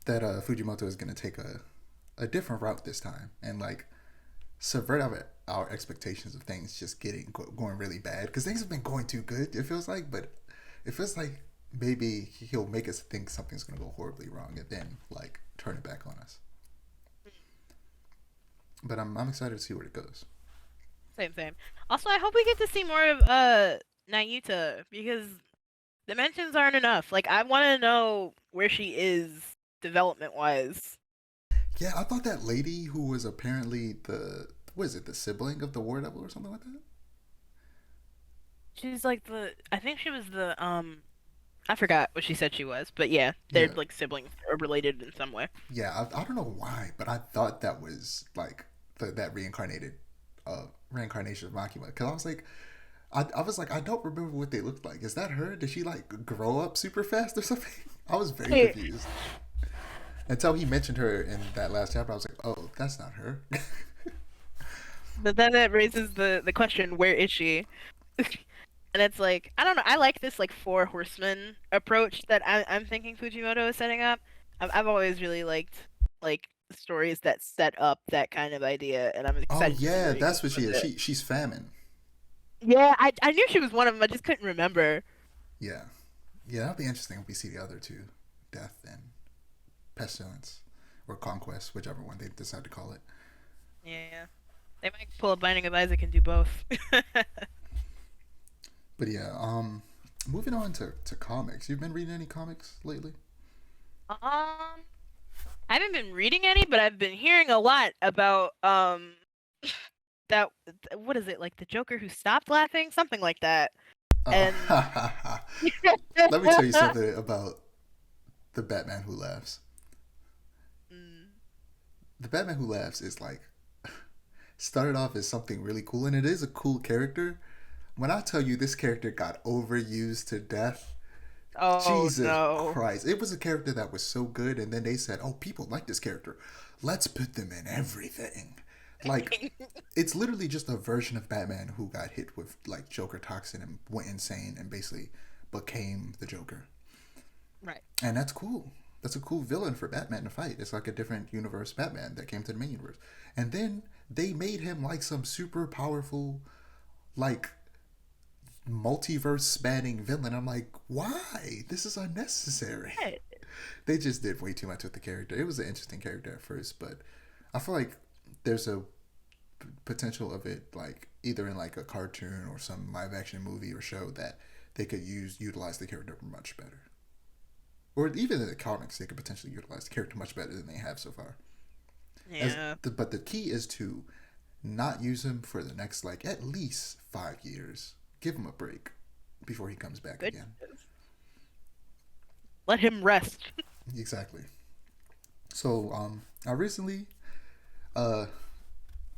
Fujimoto is gonna take a different route this time and like subvert our expectations of things just going really bad because things have been going too good. It feels like, but it feels like maybe he'll make us think something's gonna go horribly wrong and then like turn it back on us. But I'm excited to see where it goes. Same, same. Also, I hope we get to see more of Nayuta because the mentions aren't enough. Like, I want to know where she is development wise. Yeah, I thought that lady who was apparently the what is it, the sibling of the War Devil or something like that? She's like the, I think she was the I forgot what she said she was, but yeah, they're Yeah, like siblings or related in some way. yeah. I don't know why, but I thought that was like that reincarnation of Makima because I was like, I was like, I don't remember what they looked like. Is that her? Did she like grow up super fast or something? I was very Hey, confused until he mentioned her in that last chapter. I was like, oh, that's not her. but then that raises the question, where is she? And it's like, I don't know. I like this like four horsemen approach that I'm thinking Fujimoto is setting up. I've always really liked like stories that set up that kind of idea, and I'm Oh excited to see yeah, where he goes that's what she with is. it. She's famine. Yeah, I knew she was one of them. I just couldn't remember. Yeah, yeah. That'll be interesting if we see the other two, death and pestilence, or conquest, whichever one they decide to call it. Yeah, they might pull a Binding of Isaac and do both. But yeah, moving on to comics. You've been reading any comics lately? I haven't been reading any, but I've been hearing a lot about that what is it like the Joker who stopped laughing, something like that. And Let me tell you something about the Batman Who Laughs. Mm, The Batman Who Laughs is like started off as something really cool, and it is a cool character. When I tell you this character got overused to death, oh Jesus no. Christ. It was a character that was so good, and then they said, oh, people like this character. Let's put them in everything. Like, it's literally just a version of Batman who got hit with, like, Joker toxin and went insane and basically became the Joker. Right. And that's cool. That's a cool villain for Batman to fight. It's like a different universe Batman that came to the main universe. And then they made him like some super powerful, like multiverse spanning villain. I'm like, why? This is unnecessary. Right. They just did way too much with the character. It was an interesting character at first, but I feel like there's a potential of it like either in like a cartoon or some live action movie or show that they could utilize the character much better. Or even in the comics, they could potentially utilize the character much better than they have so far. Yeah. But the key is to not use him for the next like at least 5 years. Give him a break before he comes back Good. again. Let him rest. Exactly. So I recently uh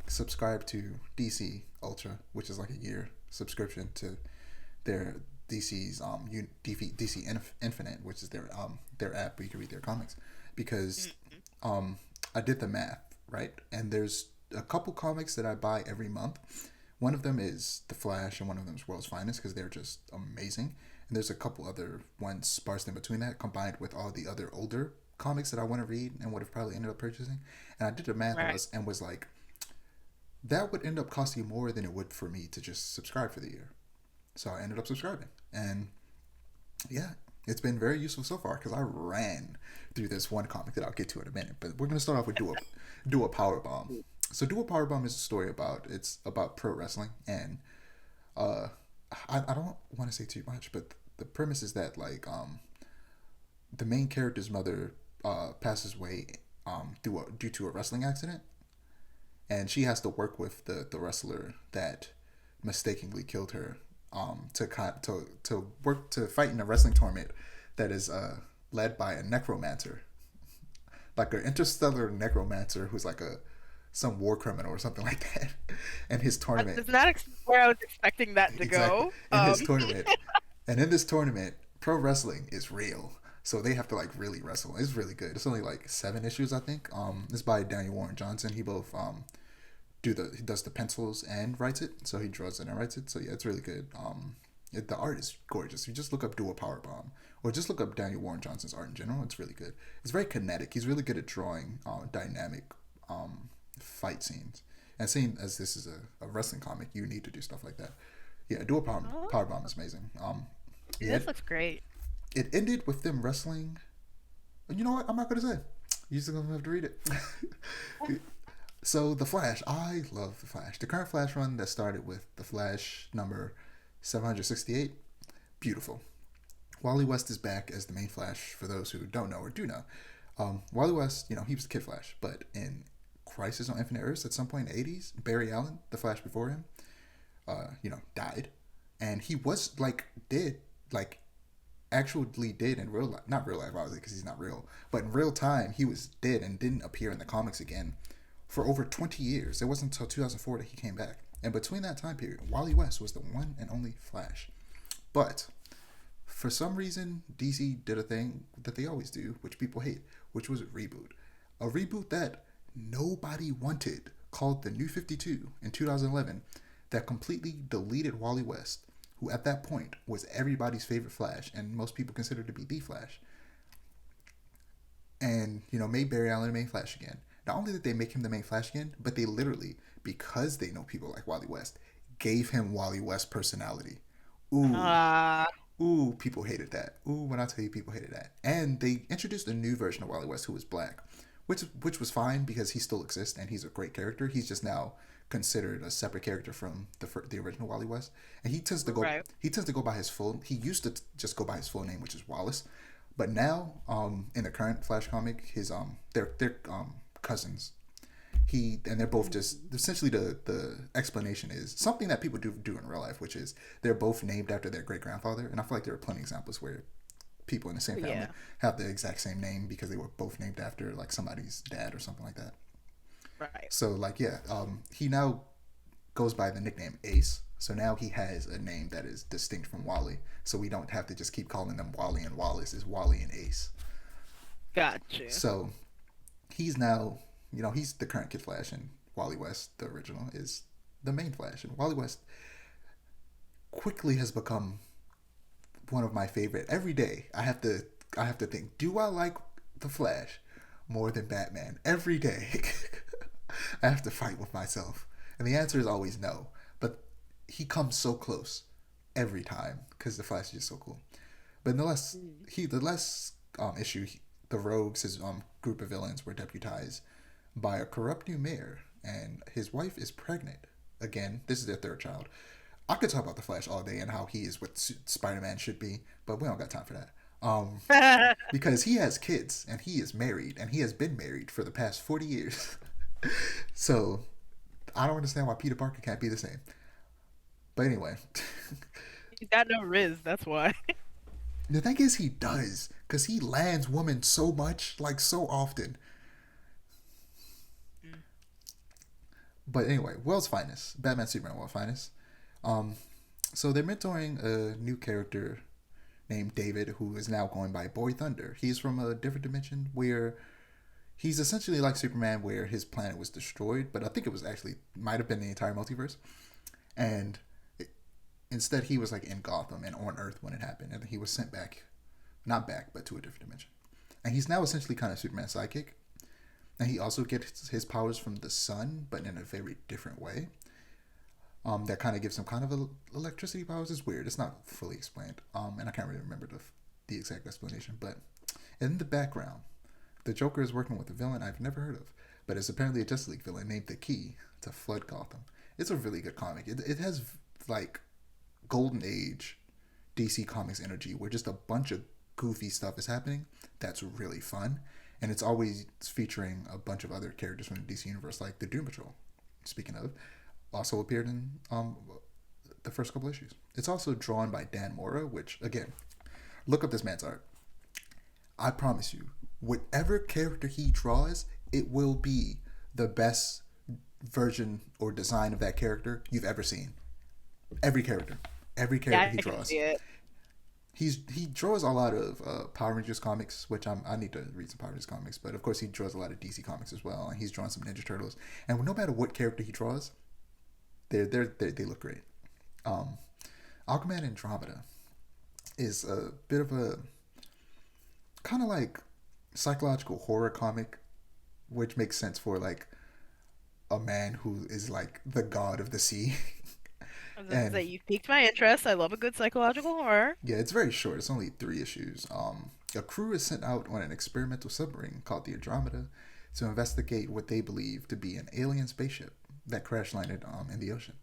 subscribe to DC Ultra, which is like a year subscription to their DC's DC Infinite, which is their app where you can read their comics. Because Mm. um I did the math, right? And there's a couple comics that I buy every month. One of them is The Flash, and one of them is World's Finest because they're just amazing. And there's a couple other ones sparsed in between that, combined with all the other older comics that I want to read and would have probably ended up purchasing. And I did the math Right. and was like, that would end up costing more than it would for me to just subscribe for the year. So I ended up subscribing, and yeah, it's been very useful so far because I ran through this one comic that I'll get to in a minute. But we're gonna start off with Do a Power Bomb. So Do a Power Bomb is a story about pro wrestling, and uh, I don't want to say too much, but the premise is that the main character's mother passes away due to a wrestling accident, and she has to work with the wrestler that mistakenly killed her to work to fight in a wrestling tournament that is led by a necromancer, like an interstellar necromancer who's like a some war criminal or something like that. And his That tournament, is not where I was expecting that to exactly, go. in his tournament, and in this tournament, pro wrestling is real. So they have to like really wrestle. It's really good. It's only like 7 issues, I think. It's by Daniel Warren Johnson. He both he does the pencils and writes it. So he draws it and writes it. So yeah, it's really good. The art is gorgeous. You just look up Do a Power Bomb, or just look up Daniel Warren Johnson's art in general. It's really good. It's very kinetic. He's really good at drawing dynamic fight scenes. And seeing as this is a wrestling comic, you need to do stuff like that. Yeah, Oh, Power Bomb is amazing. Yeah, this looks great. it ended with them wrestling. You know what? I'm not gonna say. You're just gonna have to read it. So the Flash, I love the Flash. The current Flash run that started with the Flash number 768, beautiful. Wally West is back as the main Flash. For those who don't know or do know, Wally West, he was the Kid Flash, but in Crisis on Infinite Earths at some point in the 80s, Barry Allen, the Flash before him, died, and he was like dead, like actually dead in real life. Not real life, obviously, because he's not real, but in real time, he was dead and didn't appear in the comics again for over 20 years. It wasn't until 2004 that he came back. And between that time period, Wally West was the one and only Flash. But for some reason, DC did a thing that they always do, which people hate, which was a reboot. A reboot that nobody wanted, called the New 52 in 2011, that completely deleted Wally West, who at that point was everybody's favorite Flash and most people considered to be the Flash, and made Barry Allen the main Flash again. Not only did they make him the main Flash again, but they literally, because they know people like Wally West, gave him Wally West personality. Ooh, Uh, ooh, people hated that. Ooh, when I tell you, people hated that. And they introduced a new version of Wally West who was black, which was fine because he still exists and he's a great character. He's just now considered a separate character from the original Wally West, and right. he tends to go by his full. He used to just go by his full name, which is Wallace, but now in the current Flash comic, his they're cousins. They're both just essentially the explanation is something that people do in real life, which is they're both named after their great grandfather, and I feel like there are plenty of examples where people in the same family Yeah. have the exact same name because they were both named after like somebody's dad or something like that. Right. So like yeah, he now goes by the nickname Ace. So now he has a name that is distinct from Wally. So we don't have to just keep calling them Wally and Wallace. It's Wally and Ace. Gotcha. So he's now, he's the current Kid Flash, and Wally West, the original, is the main Flash. And Wally West quickly has become one of my favorite. Every day I have to think, do I like the Flash more than Batman? Every day I have to fight with myself. And the answer is always no. But he comes so close every time because the Flash is just so cool. But in Mm. the last issue, the Rogues, his group of villains, were deputized by a corrupt new mayor, and his wife is pregnant. Again, this is their third child. I could talk about the Flash all day and how he is what Spider-Man should be, but we don't got time for that. Because he has kids and he is married and he has been married for the past 40 years. So I don't understand why Peter Parker can't be the same. But anyway, He's got no Riz, that's why. the thing is, he does because he lands women so much, like so often. But anyway, World's Finest, Batman Superman World's Finest. Um, so they're mentoring a new character named David, who is now going by Boy Thunder. He's from a different dimension where he's essentially like Superman, where his planet was destroyed, but I think it was actually might have been the entire multiverse, and instead he was like in Gotham and on Earth when it happened, and he was sent back, not back, but to a different dimension, and he's now essentially kind of Superman's sidekick, and he also gets his powers from the sun, but in a very different way. That kind of gives him kind of electricity powers. It's weird. It's not fully explained. And I can't really remember the exact explanation. But in the background, the Joker is working with a villain I've never heard of, but it's apparently a Justice League villain named the Key to flood Gotham. It's a really good comic. It has like golden age DC Comics energy, where just a bunch of goofy stuff is happening. That's really fun, and it's always featuring a bunch of other characters from the DC universe, like the Doom Patrol. Speaking of, also appeared in the first couple issues. It's also drawn by Dan Mora, which again, look up this man's art. I promise you, whatever character he draws, it will be the best version or design of that character you've ever seen. Every character, every character Yeah, he I can draws. see it. He draws a lot of Power Rangers comics, which I need to read some Power Rangers comics, but of course he draws a lot of DC comics as well, and he's drawn some Ninja Turtles. And no matter what character he draws, they look great. Um, Aquaman Andromeda is a bit of a kind of like psychological horror comic, which makes sense for like a man who is like the god of the sea. I was gonna And say you've piqued my interest. I love a good psychological horror. yeah, it's very short. It's only 3 issues. A crew is sent out on an experimental submarine called the Andromeda to investigate what they believe to be an alien spaceship that crash landed in the ocean.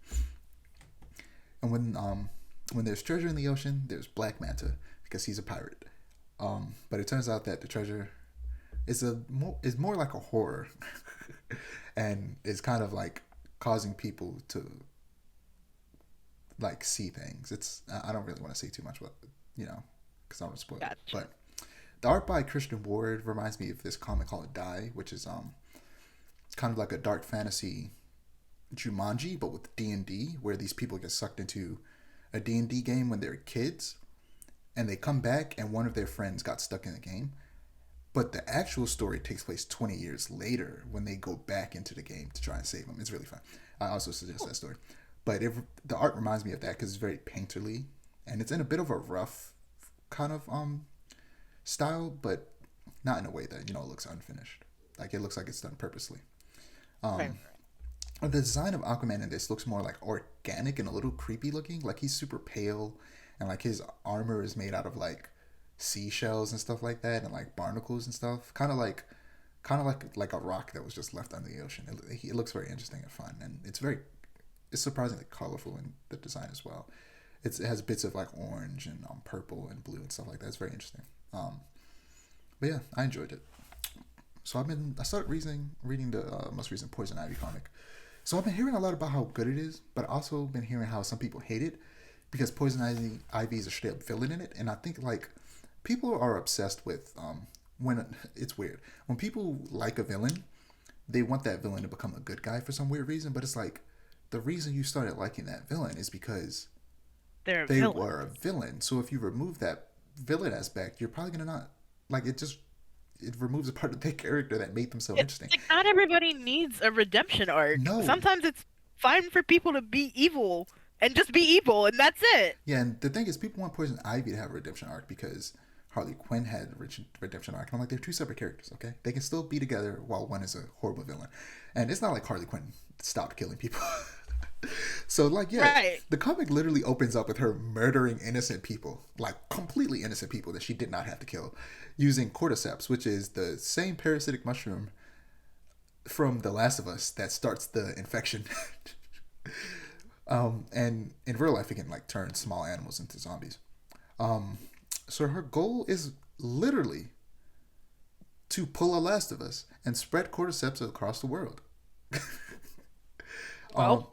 And when there's treasure in the ocean, there's Black Manta because he's a pirate. But it turns out that the treasure is more like a horror, and is kind of like causing people to like see things. I don't really want to say too much about because I don't want to spoil it. Gotcha. But the art by Christian Ward reminds me of this comic called Die, which is kind of like a dark fantasy Jumanji, but with D&D, where these people get sucked into a D&D game when they're kids, and they come back, and one of their friends got stuck in the game. But the actual story takes place 20 years later when they go back into the game to try and save them. It's really fun. I also suggest that story. But the art reminds me of that because it's very painterly, and it's in a bit of a rough kind of style, but not in a way that it looks unfinished. Like it looks like it's done purposely. Right. Um, the design of Aquaman in this looks more like organic and a little creepy looking. Like he's super pale, and like his armor is made out of like seashells and stuff like that, and like barnacles and stuff. Kind of like a rock that was just left under the ocean. It looks very interesting and fun, and it's surprisingly colorful in the design as well. It has bits of like orange and purple and blue and stuff like that. It's very interesting. But yeah, I enjoyed it. So I started reading the most recent Poison Ivy comic. So I've been hearing a lot about how good it is, but also been hearing how some people hate it because Ivy is a straight up villain in it, and I think like people are obsessed with when it's weird when people like a villain, they want that villain to become a good guy for some weird reason, but it's like the reason you started liking that villain is because They're a they villain. were a villain. So if you remove that villain aspect, you're probably gonna not like it. Just it removes a part of their character that made them so It's interesting. like not everybody needs a redemption arc. No, Sometimes it's fine for people to be evil and just be evil, and that's it. yeah, and the thing is, people want Poison Ivy to have a redemption arc because Harley Quinn had a redemption arc. And I'm like, they're two separate characters, okay? They can still be together while one is a horrible villain. And it's not like Harley Quinn stopped killing people. So, like, yeah, Right. the comic literally opens up with her murdering innocent people, like completely innocent people that she did not have to kill, using cordyceps, which is the same parasitic mushroom from The Last of Us that starts the infection. And in real life, it can like turn small animals into zombies. Um, so her goal is literally to pull a Last of Us and spread cordyceps across the world. Um, Well,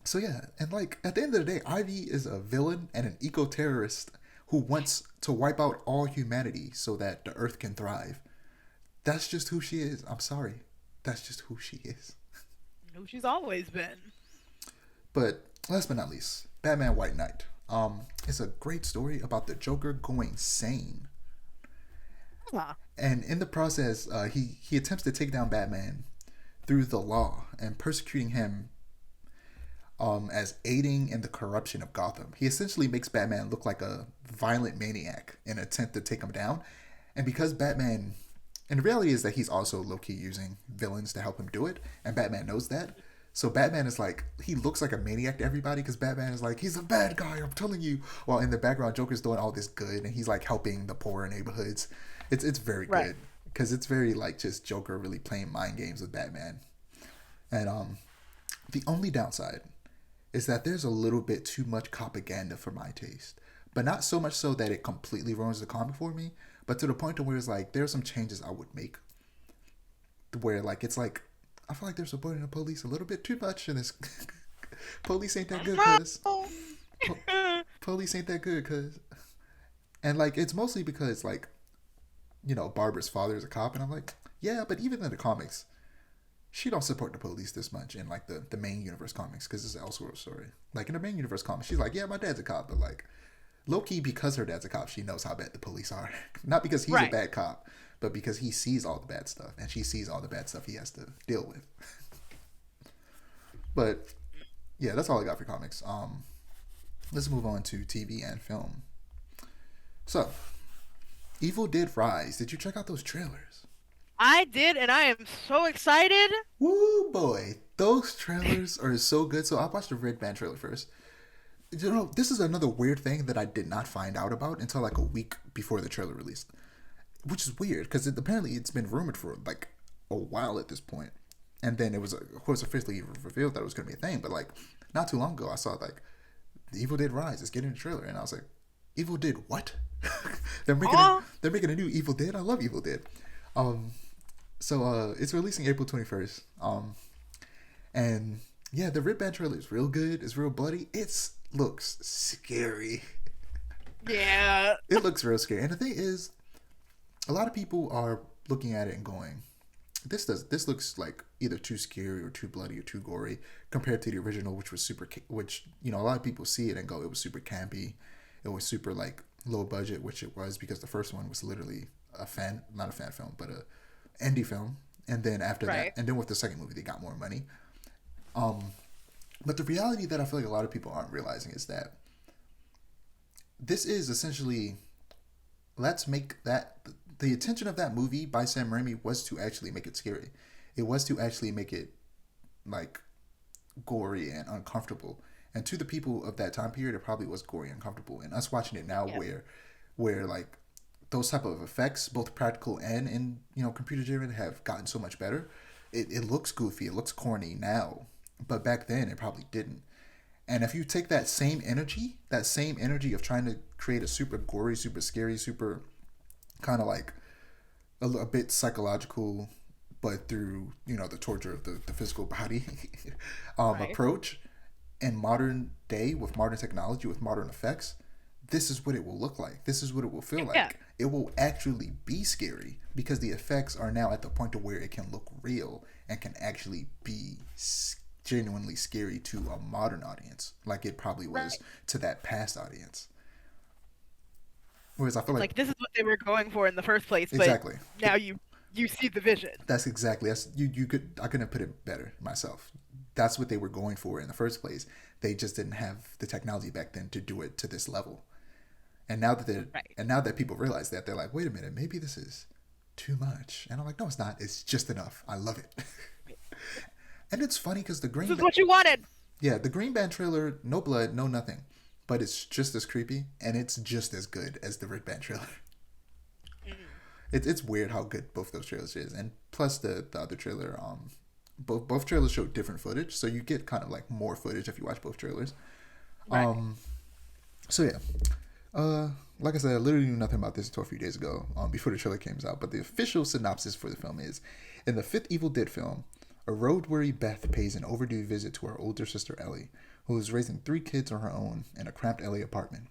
so yeah, and like at the end of the day, Ivy is a villain and an eco-terrorist who wants to wipe out all humanity so that the Earth can thrive. That's just who she is. I'm sorry. That's just who she is. Who she's always been. But last but not least, Batman White Knight. It's a great story about the Joker going sane, Huh. and in the process, he attempts to take down Batman through the law and persecuting him as aiding in the corruption of Gotham. He essentially makes Batman look like a violent maniac in an attempt to take him down. And because Batman, and the reality is that he's also low key using villains to help him do it, and Batman knows that. So Batman is like, he looks like a maniac to everybody because Batman is like, he's a bad guy, I'm telling you. While in the background, Joker's doing all this good and he's like helping the poorer neighborhoods. It's very Right. good because it's very like just Joker really playing mind games with Batman. And the only downside is that there's a little bit too much propaganda for my taste. But not so much so that it completely ruins the comic for me, but to the point to where it's like there's some changes I would make. Where like it's like I feel like they're supporting the police a little bit too much in this. Police ain't that good, cuz. No. Police ain't that good, cuz. And like it's mostly because like Barbara's father is a cop, and I'm like, yeah, but even in the comics, she don't support the police this much in like the main universe comics because it's an Elseworld story. Like in the main universe comics, she's like, yeah, my dad's a cop, but like low key because her dad's a cop, she knows how bad the police are. Not because he's a Right. bad cop, but because he sees all the bad stuff and she sees all the bad stuff he has to deal with. But yeah, that's all I got for comics. Let's move on to TV and film. So, Evil Dead Rise. Did you check out those trailers? I did, and I am so excited. Woo boy, those trailers are so good. So I watched the Red Band trailer first. This is another weird thing that I did not find out about until like a week before the trailer released, which is weird because apparently it's been rumored for like a while at this point. And then it was, of course, officially revealed that it was going to be a thing. But like not too long ago, I saw like the Evil Dead Rise is getting a trailer, and I was like, Evil Dead what? Oh, they're making a new Evil Dead. I love Evil Dead. Um, so it's releasing April 21st. And yeah, the Red Band trailer is real good. It's real bloody. It looks scary. yeah. It looks real scary. And the thing is, a lot of people are looking at it and going, this looks like either too scary or too bloody or too gory compared to the original, which was which a lot of people see it and go, it was super campy, it was super like low budget, which it was because the first one was literally not a fan film, but a indie film, and then after that, Right. and then with the second movie, they got more money. Um, but the reality that I feel like a lot of people aren't realizing is that this is essentially let's make that the intention of that movie by Sam Raimi was to actually make it scary. It was to actually make it like gory and uncomfortable. And to the people of that time period, it probably was gory and uncomfortable. And us watching it now, Yeah. where like those type of effects, both practical and in computer generated, have gotten so much better. It looks goofy, it looks corny now, but back then it probably didn't. And if you take that same energy of trying to create a super gory, super scary, super kind of like a bit psychological, but through the torture of the physical body Right. approach, in modern day with modern technology with modern effects, this is what it will look like. This is what it will feel Yeah. like. It will actually be scary because the effects are now at the point of where it can look real and can actually be genuinely scary to a modern audience, like it probably was Right. to that past audience. Whereas I feel It's like like this is what they were going for in the first place, but exactly now you see the vision. that's you could I couldn't have put it better myself. That's what they were going for in the first place. They just didn't have the technology back then to do it to this level. Right. And now that people realize that, they're like, wait a minute, maybe this is too much. And I'm like, no, it's not. It's just enough. I love it. And it's funny because This is what you wanted. the Green Band trailer, no blood, no nothing, but it's just as creepy and it's just as good as the Red Band trailer. Mm. It's weird how good both those trailers is, and plus the other trailer, both trailers show different footage, so you get kind of like more footage if you watch both trailers. Right. So yeah, like I said, I literally knew nothing about this until a few days ago, before the trailer came out. But the official synopsis for the film is: in the fifth Evil Dead film, a road-weary Beth pays an overdue visit to her older sister Ellie, who is raising three kids on her own in a cramped LA apartment.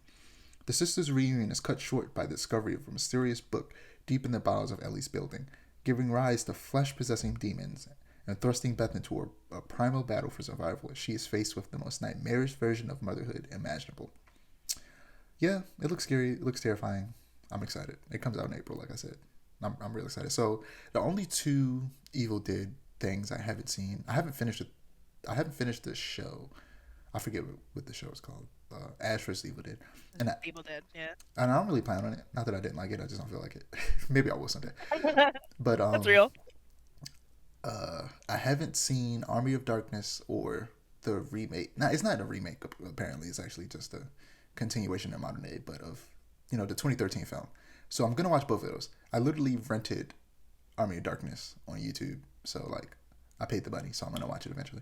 The sisters' reunion is cut short by the discovery of a mysterious book deep in the bowels of Ellie's building, giving rise to flesh-possessing demons and thrusting Beth into a primal battle for survival as she is faced with the most nightmarish version of motherhood imaginable. Yeah, it looks scary. It looks terrifying. I'm excited. It comes out in April, like I said. I'm really excited. So the only two Evil Dead things I haven't seen, I haven't finished it. I haven't finished the show. I forget what the show is called. Ash vs. Evil Dead, and I, People did, yeah. and I don't really plan on it. Not that I didn't like it. I just don't feel like it. Maybe I will someday. But That's real. I haven't seen Army of Darkness or the remake. Now it's not a remake. Apparently, it's actually just a continuation in modern day, but of the 2013 film. So I'm gonna watch both of those. I literally rented Army of Darkness on YouTube, so like I paid the money, so I'm gonna watch it eventually.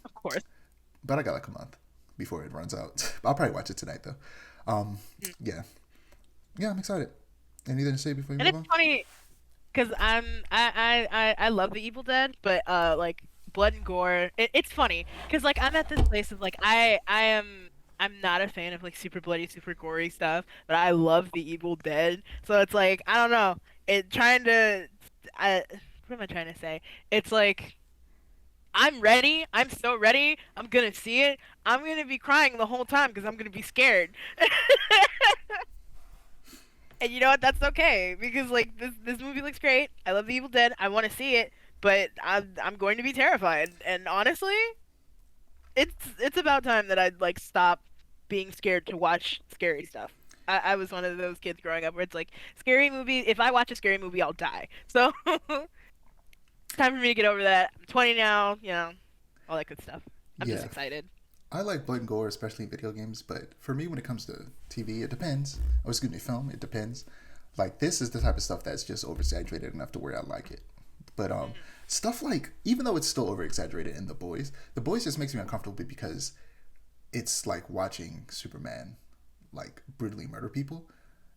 Of course. But I got like a month before it runs out. I'll probably watch it tonight though. Yeah, yeah, I'm excited. Anything to say before you And move it's on? funny because I love the Evil Dead, but like blood and gore. It's funny because like I'm at this place of like I'm not a fan of like super bloody, super gory stuff, but I love the Evil Dead. So it's like I don't know. It trying to I what am I trying to say? It's like I'm ready. I'm so ready. I'm gonna see it. I'm gonna be crying the whole time because I'm gonna be scared. And you know what? That's okay because like this movie looks great. I love The Evil Dead. I want to see it, but I'm going to be terrified. And honestly, it's about time that I'd like stop being scared to watch scary stuff. I was one of those kids growing up where it's like scary movie. If I watch a scary movie, I'll die. So time for me to get over that. I'm 20 now. All that good stuff. I'm just Yeah, excited. I like blood and gore, especially in video games. But for me, when it comes to TV, it depends. Oh, excuse me, film. It depends. Like this is the type of stuff that's just over exaggerated enough to where I like it. But Mhm. stuff like even though it's still over exaggerated in the boys just makes me uncomfortable because it's like watching Superman like brutally murder people,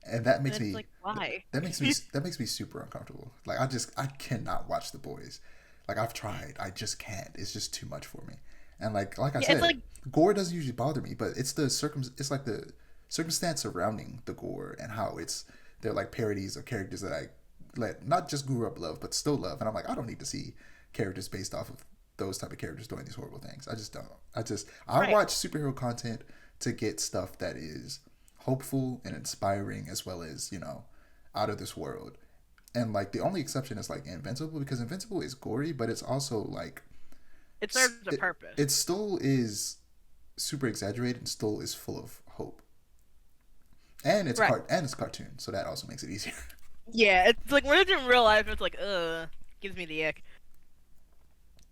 and that And makes it's me like, why? that makes me super uncomfortable. Like I cannot watch the boys. Like I've tried, I just can't. It's just too much for me. And like I Yeah, it's said, like gore doesn't usually bother me, but it's like the circumstance surrounding the gore and how they're like parodies of characters that I like not just grew up love but still love, and I'm like I don't need to see characters based off of those type of characters doing these horrible things. I just don't. I right. watch superhero content to get stuff that is hopeful and inspiring as well as out of this world. And like the only exception is like Invincible because Invincible is gory, but it's also like It serves a it, purpose. it still is super exaggerated and still is full of hope. And Right. it's cartoon, so that also makes it easier. Yeah, it's like when it's in real life, it's like, gives me the ick.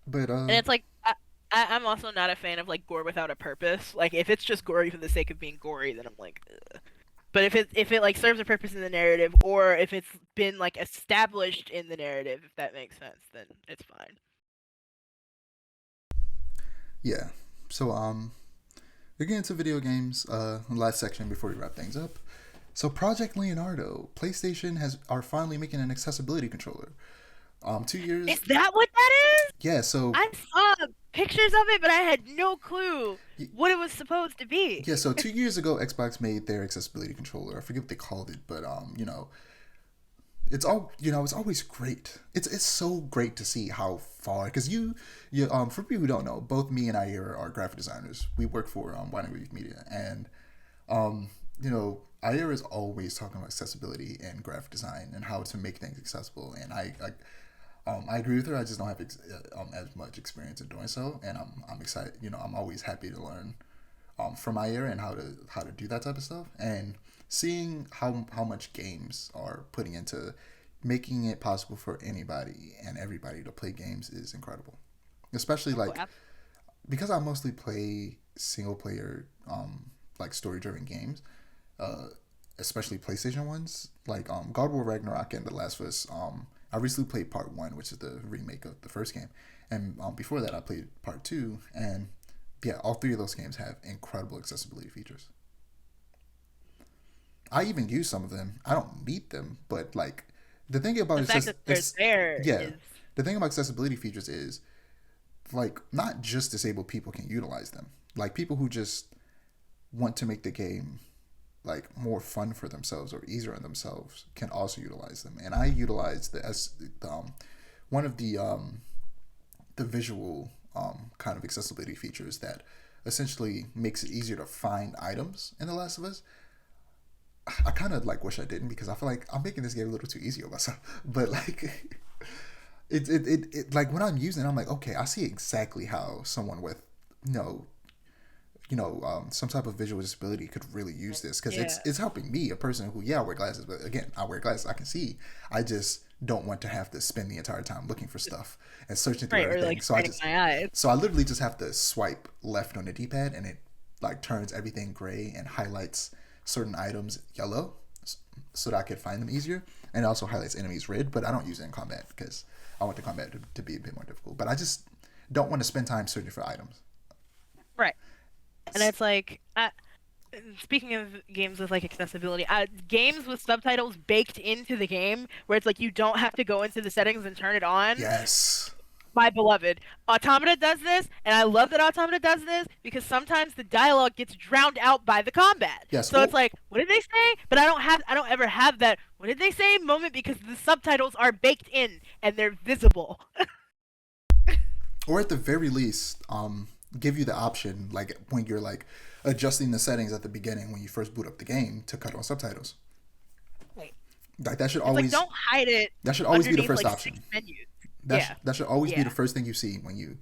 But And it's like, I'm also not a fan of like gore without a purpose. Like, if it's just gory for the sake of being gory, then I'm like, ugh. But if it like serves a purpose in the narrative, or if it's been like established in the narrative, if that makes sense, then it's fine. yeah. So we're getting into video games. Last section before we wrap things up. So Project Leonardo, PlayStation are finally making an accessibility controller. 2 years. Is that what that is? Yeah. So I saw pictures of it, but I had no clue what it was supposed to be. yeah. So 2 years ago, Xbox made their accessibility controller. I forget what they called it, but it's always great. It's so great to see how far because for people who don't know, both me and Aiara are graphic designers. We work for Winding Reef Media, and Aiera is always talking about accessibility and graphic design and how to make things accessible. And I agree with her. I just don't have as much experience in doing so, and I'm excited. I'm always happy to learn from Aiera and how to do that type of stuff, and seeing how much games are putting into making it possible for anybody and everybody to play games is incredible. Especially Oh, like because I mostly play single player like story driven games, uh, especially PlayStation ones like God of War Ragnarok and The Last of Us. I recently played Part One, which is the remake of the first game, and before that I played Part Two, and yeah, all three of those games have incredible accessibility features. I even use some of them. I don't need them, but like the thing about the it's fact just that they're it's there yeah. is The thing about accessibility features is like not just disabled people can utilize them. Like people who just want to make the game like more fun for themselves or easier on themselves can also utilize them. And I utilize the one of the the visual kind of accessibility features that essentially makes it easier to find items in The Last of Us. I kind of like wish I didn't because I feel like I'm making this game a little too easy on myself. But like, like when I'm using it, I'm like, okay, I see exactly how someone with you know some type of visual disability could really use this because Yeah. it's helping me, a person who, yeah, I wear glasses, but again, I wear glasses, I can see. I just don't want to have to spend the entire time looking for stuff and searching through Right, or everything. like So I straining just, my eyes. so I literally just have to swipe left on the D-pad, and it like turns everything gray and highlights certain items yellow, so that I could find them easier. And it also highlights enemies red, but I don't use it in combat because I want the combat to be a bit more difficult. But I just don't want to spend time searching for items. Right. And it's like, speaking of games with like accessibility, games with subtitles baked into the game, where it's like you don't have to go into the settings and turn it on. Yes. My beloved, Automata does this, and I love that Automata does this because sometimes the dialogue gets drowned out by the combat. Yes. So it's like, what did they say? But I don't ever have that. What did they say? Moment because the subtitles are baked in and they're visible. Or at the very least, give you the option, like when you're like adjusting the settings at the beginning when you first boot up the game, to cut on subtitles. Right. Like that should It's like always don't hide it be the underneath first like option. 6 menus. Yeah, That should always be yeah. the first thing you see when you,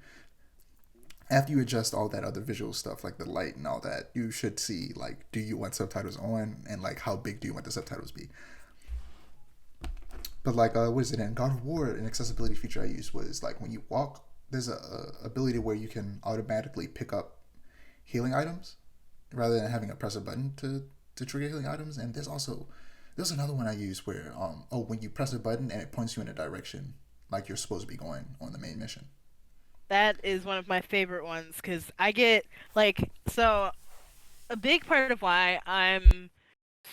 after you adjust all that other visual stuff like the light and all that. You should see like, do you want subtitles on, and like how big do you want the subtitles be. But like, what is it, in God of War? An accessibility feature I used was like when you walk, there's a ability where you can automatically pick up healing items rather than having to press a button to trigger healing items. And there's another one I use where when you press a button and it points you in a direction like you're supposed to be going on the main mission. That is one of my favorite ones because I get like so a big part of why I'm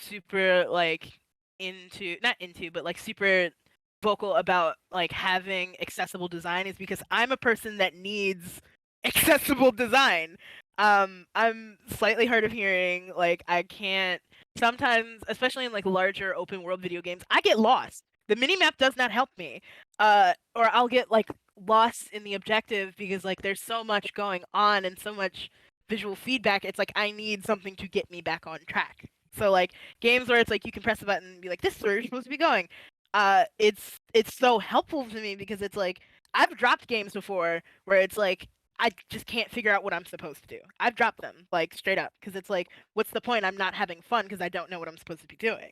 super like into not into but like super vocal about like having accessible design is because I'm a person that needs accessible design. I'm slightly hard of hearing, like I can't sometimes, especially in like larger open world video games, I get lost. The minimap does not help me. Or I'll get like lost in the objective because like there's so much going on and so much visual feedback. It's like I need something to get me back on track. So like games where it's like you can press a button and be like, this is where you're supposed to be going. It's so helpful to me because it's like I've dropped games before where it's like I just can't figure out what I'm supposed to do. I've dropped them like straight up because it's like, what's the point? I'm not having fun because I don't know what I'm supposed to be doing.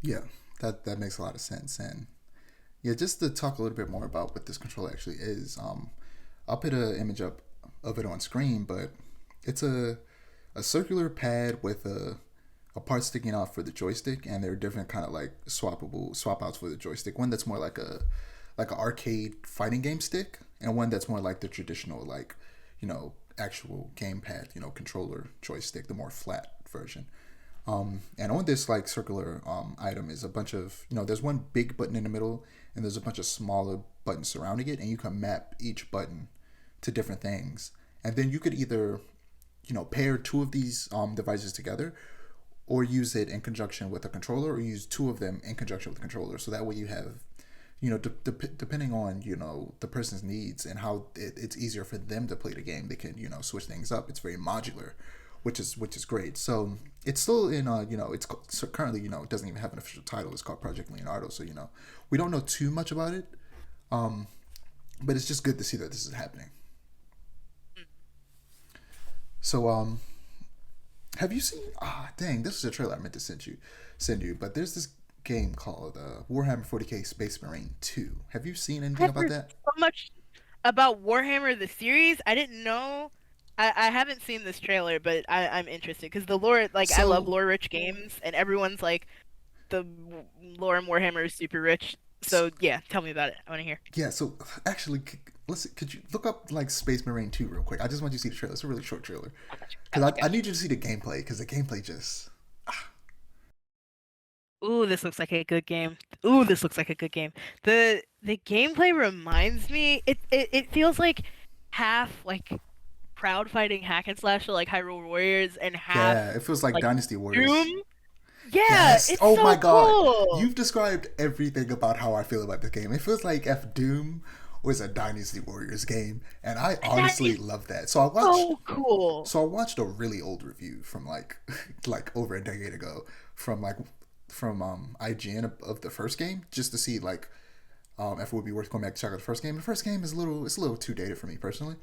Yeah, that makes a lot of sense. And yeah, just to talk a little bit more about what this controller actually is, I'll put an image up of it on screen, but it's a circular pad with a part sticking out for the joystick, and there are different kind of like swap outs for the joystick. One that's more like an arcade fighting game stick, and one that's more like the traditional like actual gamepad controller joystick, the more flat version. And on this like circular item is a bunch of there's one big button in the middle, and there's a bunch of smaller buttons surrounding it, and you can map each button to different things. And then you could either pair two of these devices together, or use it in conjunction with a controller, or use two of them in conjunction with the controller. So that way you have, depending on the person's needs and how it's easier for them to play the game, they can switch things up. It's very modular, which is great. So it's still in it's so currently it doesn't even have an official title. It's called Project Leonardo. So we don't know too much about it, but it's just good to see that this is happening. So have you seen? Dang, this is a trailer I meant to send you. But there's this game called Warhammer 40K Space Marine 2. Have you seen anything I've about heard that? so much about Warhammer the series. I didn't know. I haven't seen this trailer, but I'm interested because the lore, like I love So, lore-rich games, and everyone's like the lore in Warhammer is super rich. s- So yeah, tell me about it. I want to hear. yeah. So actually, let's could you look up like Space Marine 2 real quick? I just want you to see the trailer. It's a really short trailer because Gotcha, I gotcha. need you to see the gameplay because the gameplay just Ooh, this looks like a good game. Ooh, this looks like a good game. The gameplay reminds me. It feels like half like crowd fighting hack and slash, so like Hyrule Warriors, and half yeah. It feels like like Dynasty Warriors. Doom. Yeah, Yes. it's Oh my so God. cool. You've described everything about how I feel about the game. It feels like F Doom was a Dynasty Warriors game, and I That honestly is love that. So I watched so cool. so I watched a really old review from like like over a decade ago from IGN of the first game just to see like if it would be worth going back to check out the first game. The first game is a little too dated for me personally,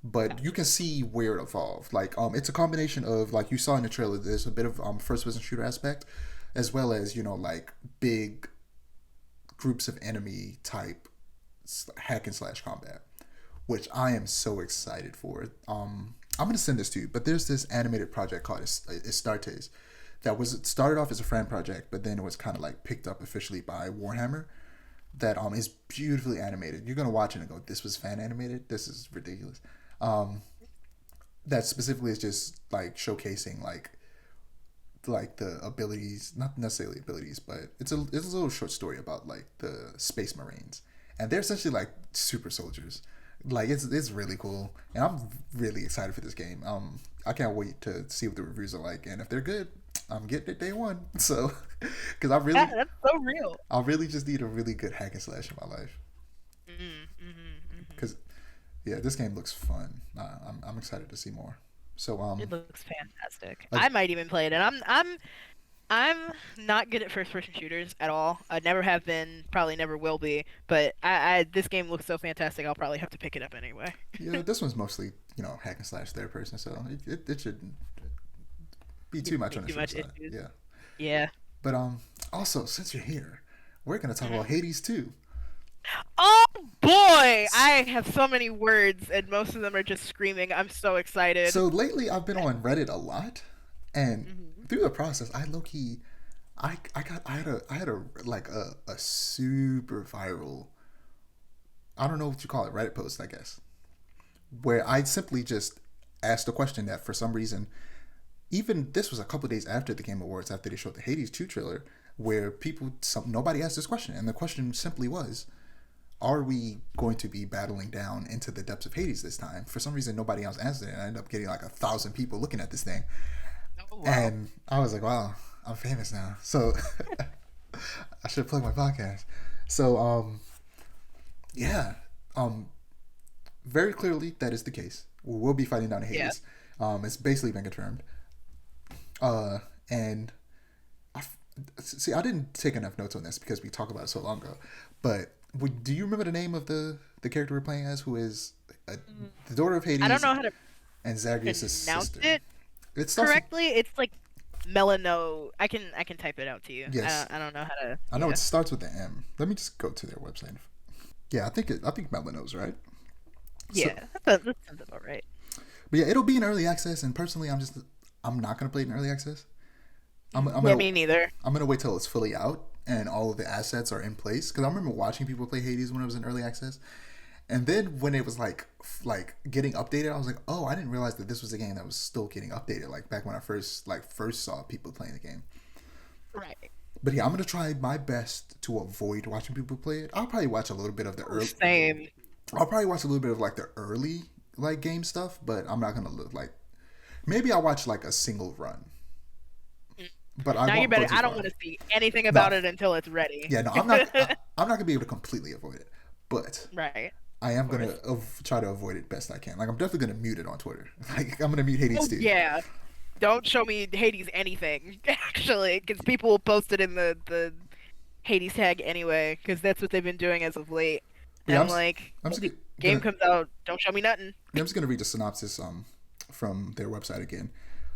but you Gotcha. can see where it evolved. Like it's a combination of like you saw in the trailer. There's a bit of first person shooter aspect, as well as like big groups of enemy type hack and slash combat, which I am so excited for. I'm gonna send this to you, but there's this animated project called Astartes that was started off as a fan project, but then it was kind of like picked up officially by Warhammer. That is beautifully animated. You're gonna watch it and go, "This was fan animated. This is ridiculous." Um, that specifically is just like showcasing like the abilities, not necessarily abilities, but it's a little short story about like the space marines, and they're essentially like super soldiers. Like it's really cool, and I'm really excited for this game. I can't wait to see what the reviews are like, and if they're good, I'm getting it day one. So, because Yeah, that's so real. I really just need a really good hack and slash in my life. Mm-hmm. Because yeah, this game looks fun. I'm excited to see more. So It looks fantastic. like I might even play it, and I'm not good at first person shooters at all. I never have been, probably never will be. But I this game looks so fantastic. I'll probably have to pick it up anyway. yeah, this one's mostly hack and slash third person, so it shouldn't be too Give much me on the too short much side. issues. Yeah, Yeah. but also since you're here, we're gonna talk Mhm. about Hades too. Oh boy, I have so many words, and most of them are just screaming. I'm so excited. So lately, I've been on Reddit a lot, and Hmm. through the process, I low key, I had a like a super viral, I don't know what you call it, Reddit post, I guess, where I simply just asked a question that for some reason, even this was a couple of days after the Game Awards, after they showed the Hades 2 trailer, where nobody asked this question, and the question simply was, are we going to be battling down into the depths of Hades this time? For some reason, nobody else answered it, and I ended up getting like 1,000 people looking at this thing, Oh wow. and I was like, wow, I'm famous now, so I should plug my podcast. So yeah, um, very clearly that is the case. We will be fighting down in Yeah. Hades. It's basically been confirmed. And I see. I didn't take enough notes on this because we talked about it so long ago. But do you remember the name of the character we're playing as, who is Mm. the daughter of I don't Hades know how to and Zagreus' pronounce sister? it It starts. correctly. It's like Melano. I can type it out to you. Yes, I don't know how to. I know it Yeah. starts with the M. Let me just go to their website. Yeah, I think Melano's right. So, Yeah. That sounds about right. but yeah, it'll be in early access. And personally, I'm not gonna play it in early access. I'm Yeah, gonna me neither. I'm gonna wait till it's fully out and all of the assets are in place. Because I remember watching people play Hades when it was in early access, and then when it was like getting updated, I was like, oh, I didn't realize that this was a game that was still getting updated. Like back when I first saw people playing the game. Right. But yeah, I'm gonna try my best to avoid watching people play it. I'll probably watch a little bit of the early. Same. I'll probably watch a little bit of like the early like game stuff, but I'm not gonna look like. Maybe I'll watch like a single run, but I Now you're won't go better. too I don't far. want to see anything No, about it until it's ready. yeah, no, I'm not. I'm not gonna be able to completely avoid it, but Right. I am Of gonna course. try to avoid it best I can. Like I'm definitely gonna mute it on Twitter. Like I'm gonna mute Hades Oh too. yeah. Don't show me Hades anything actually, because people will post it in the Hades tag anyway, because that's what they've been doing as of late. But And yeah, I'm like, I'm when just the game gonna comes out, don't show me nothing. yeah, I'm just gonna read the synopsis from their website again.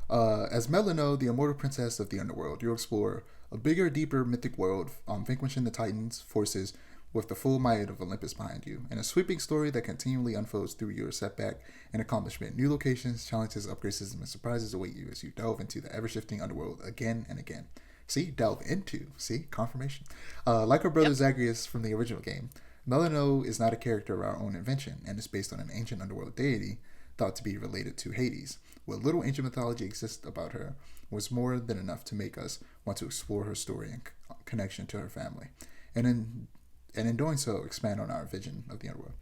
As Melino, the immortal princess of the underworld, you'll explore a bigger, deeper mythic world, vanquishing the Titans' forces with the full might of Olympus behind you, in a sweeping story that continually unfolds through your setback and accomplishment. New locations, challenges, upgrades, and surprises await you as you delve into the ever-shifting underworld again and again. See, delve into. See, confirmation. Like her brother Yep. Zagreus from the original game, Melino is not a character of our own invention and is based on an ancient underworld deity thought to be related to Hades. What little ancient mythology exists about her was more than enough to make us want to explore her story and connection to her family, and in doing so, expand on our vision of the underworld.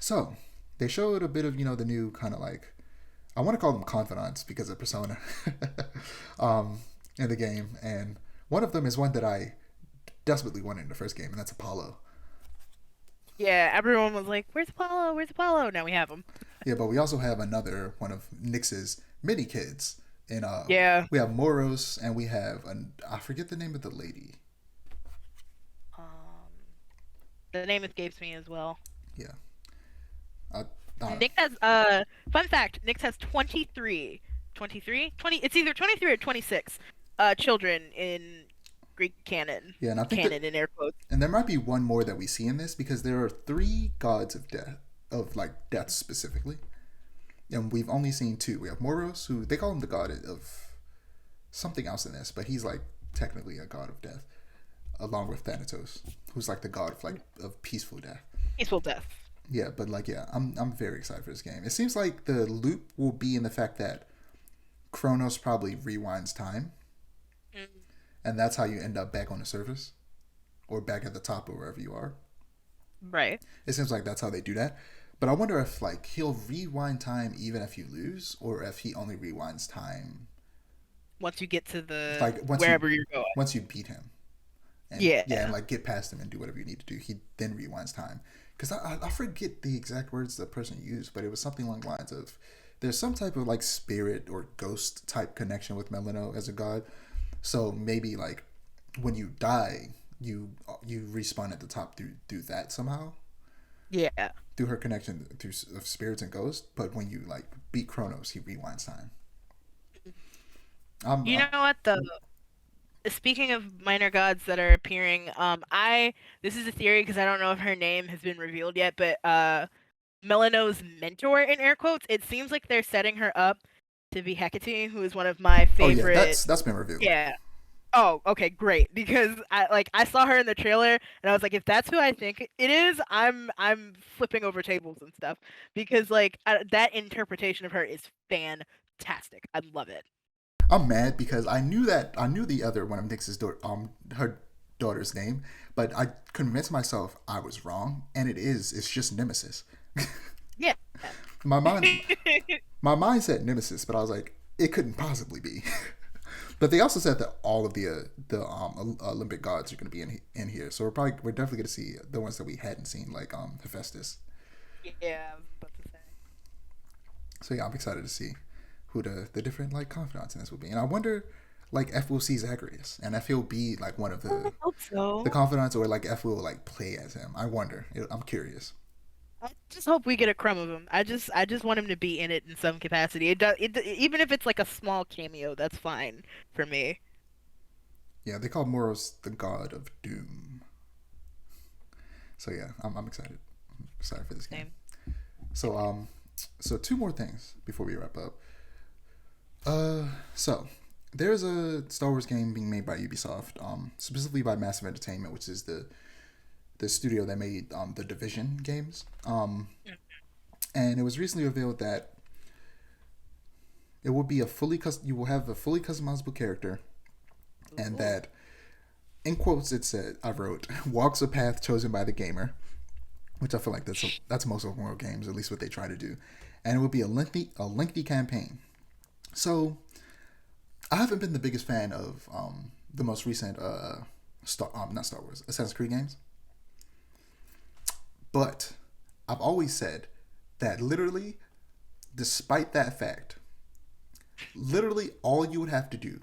So, they showed a bit of the new kind of like, I want to call them confidants because of Persona, um, in the game, and one of them is one that I desperately wanted in the first game, and that's Apollo. Yeah, everyone was like, "Where's Apollo? Where's Apollo?" Now we have him. Yeah, but we also have another one of Nyx's mini kids, and Yeah. we have Moros, and we have I forget the name of the lady. Um, the name escapes me as well. Yeah, I, I, Nick has fun fact, Nick has 23, 23, 20. It's either 23 or 26 children in Greek canon. yeah, and I think that, Canon in air quotes. and there might be one more that we see in this because there are three gods of death, of like death specifically, and we've only seen two. We have Moros, who they call him the god of something else in this, but he's like technically a god of death, along with Thanatos, who's like the god of like of peaceful death. Peaceful death. Yeah, but like yeah, I'm very excited for this game. It seems like the loop will be in the fact that Kronos probably rewinds time, Mm. and that's how you end up back on the surface or back at the top or wherever you are. Right. It seems like that's how they do that. But I wonder if like he'll rewind time even if you lose, or if he only rewinds time Once you get to the like wherever you're going. once you beat him, and Yeah. yeah, and like get past him and do whatever you need to do. He then rewinds time because I forget the exact words the person used, but it was something along the lines of there's some type of like spirit or ghost type connection with Melino as a god. So maybe like when you die, you respawn at the top through that somehow Yeah. through her connection through of spirits and ghosts. But when you like beat Kronos, he rewinds time. You I'm know what though? Speaking of minor gods that are appearing, I this is a theory because I don't know if her name has been revealed yet, but Melino's mentor in air quotes, it seems like they're setting her up to be Hecate, who is one of my oh yeah, favorite. that's been revealed. Yeah. Oh, okay, great. Because I saw her in the trailer and I was like, if that's who I think it is, I'm flipping over tables and stuff because that interpretation of her is fantastic. I love it. I'm mad because I knew the other one of Nyx's daughter, her daughter's name, but I convinced myself I was wrong, and it's just Nemesis. Yeah. my mind my mind said Nemesis, but I was like, it couldn't possibly be. But they also said that all of the Olympic gods are going to be in here, so we're definitely going to see the ones that we hadn't seen, like Hephaestus. Yeah, I was about to say. So yeah, I'm excited to see who the different like confidants in this will be, and I wonder like if we'll see Zacharias, and if he'll be like one of I hope the so. confidants, or like if we'll like play as him. I wonder. I'm curious. I just hope we get a crumb of him. I just want him to be in it in some capacity. Even if it's like a small cameo, that's fine for me. Yeah, they call Moros the god of doom. So yeah, I'm excited. I'm excited for this game. Same. So so two more things before we wrap up. So there's a Star Wars game being made by Ubisoft, specifically by Massive Entertainment, which is the studio that made the Division games. And it was recently revealed that it will be you will have a fully customizable character, and Ooh. that in quotes it said I wrote walks a path chosen by the gamer, which I feel like that's most open world games, at least what they try to do, and it will be a lengthy campaign. So I haven't been the biggest fan of the most recent not Star Wars Assassin's Creed games, but I've always said that literally, despite that fact, literally all you would have to do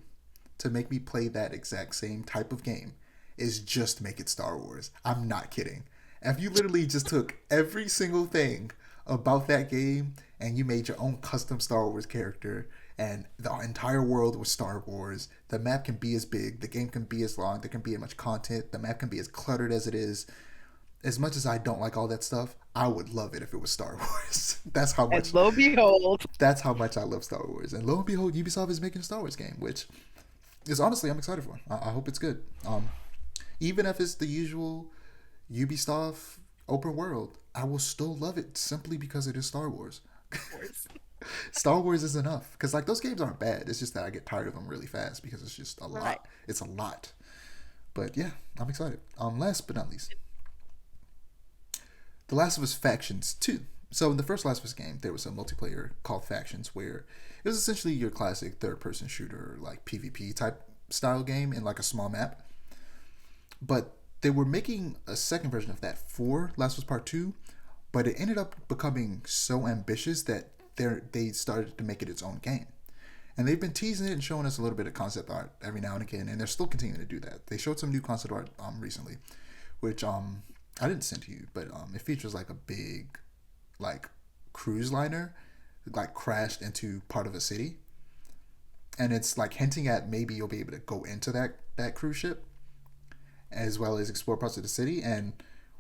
to make me play that exact same type of game is just make it Star Wars. I'm not kidding. If you literally just took every single thing about that game and you made your own custom Star Wars character and the entire world was Star Wars, the map can be as big, the game can be as long, there can be as much content, the map can be as cluttered as it is. As much as I don't like all that stuff, I would love it if it was Star Wars. And lo and behold, That's how much I love Star Wars. And lo and behold, Ubisoft is making a Star Wars game, which is honestly I'm excited for. I hope it's good. Even if it's the usual Ubisoft open world, I will still love it simply because it is Star Wars. of course. Star Wars is enough because like those games aren't bad. It's just that I get tired of them really fast because it's just a Right. lot. It's a lot. But yeah, I'm excited. Last but not least, The Last of Us Factions 2. So in the first Last of Us game, there was a multiplayer called Factions where it was essentially your classic third-person shooter, like PvP type style game in like a small map. But they were making a second version of that for Last of Us Part Two, but it ended up becoming so ambitious that they started to make it its own game. And they've been teasing it and showing us a little bit of concept art every now and again, and they're still continuing to do that. They showed some new concept art recently, which I didn't send to you, but it features like a big like cruise liner like crashed into part of a city, and it's like hinting at maybe you'll be able to go into that cruise ship as well as explore parts of the city. And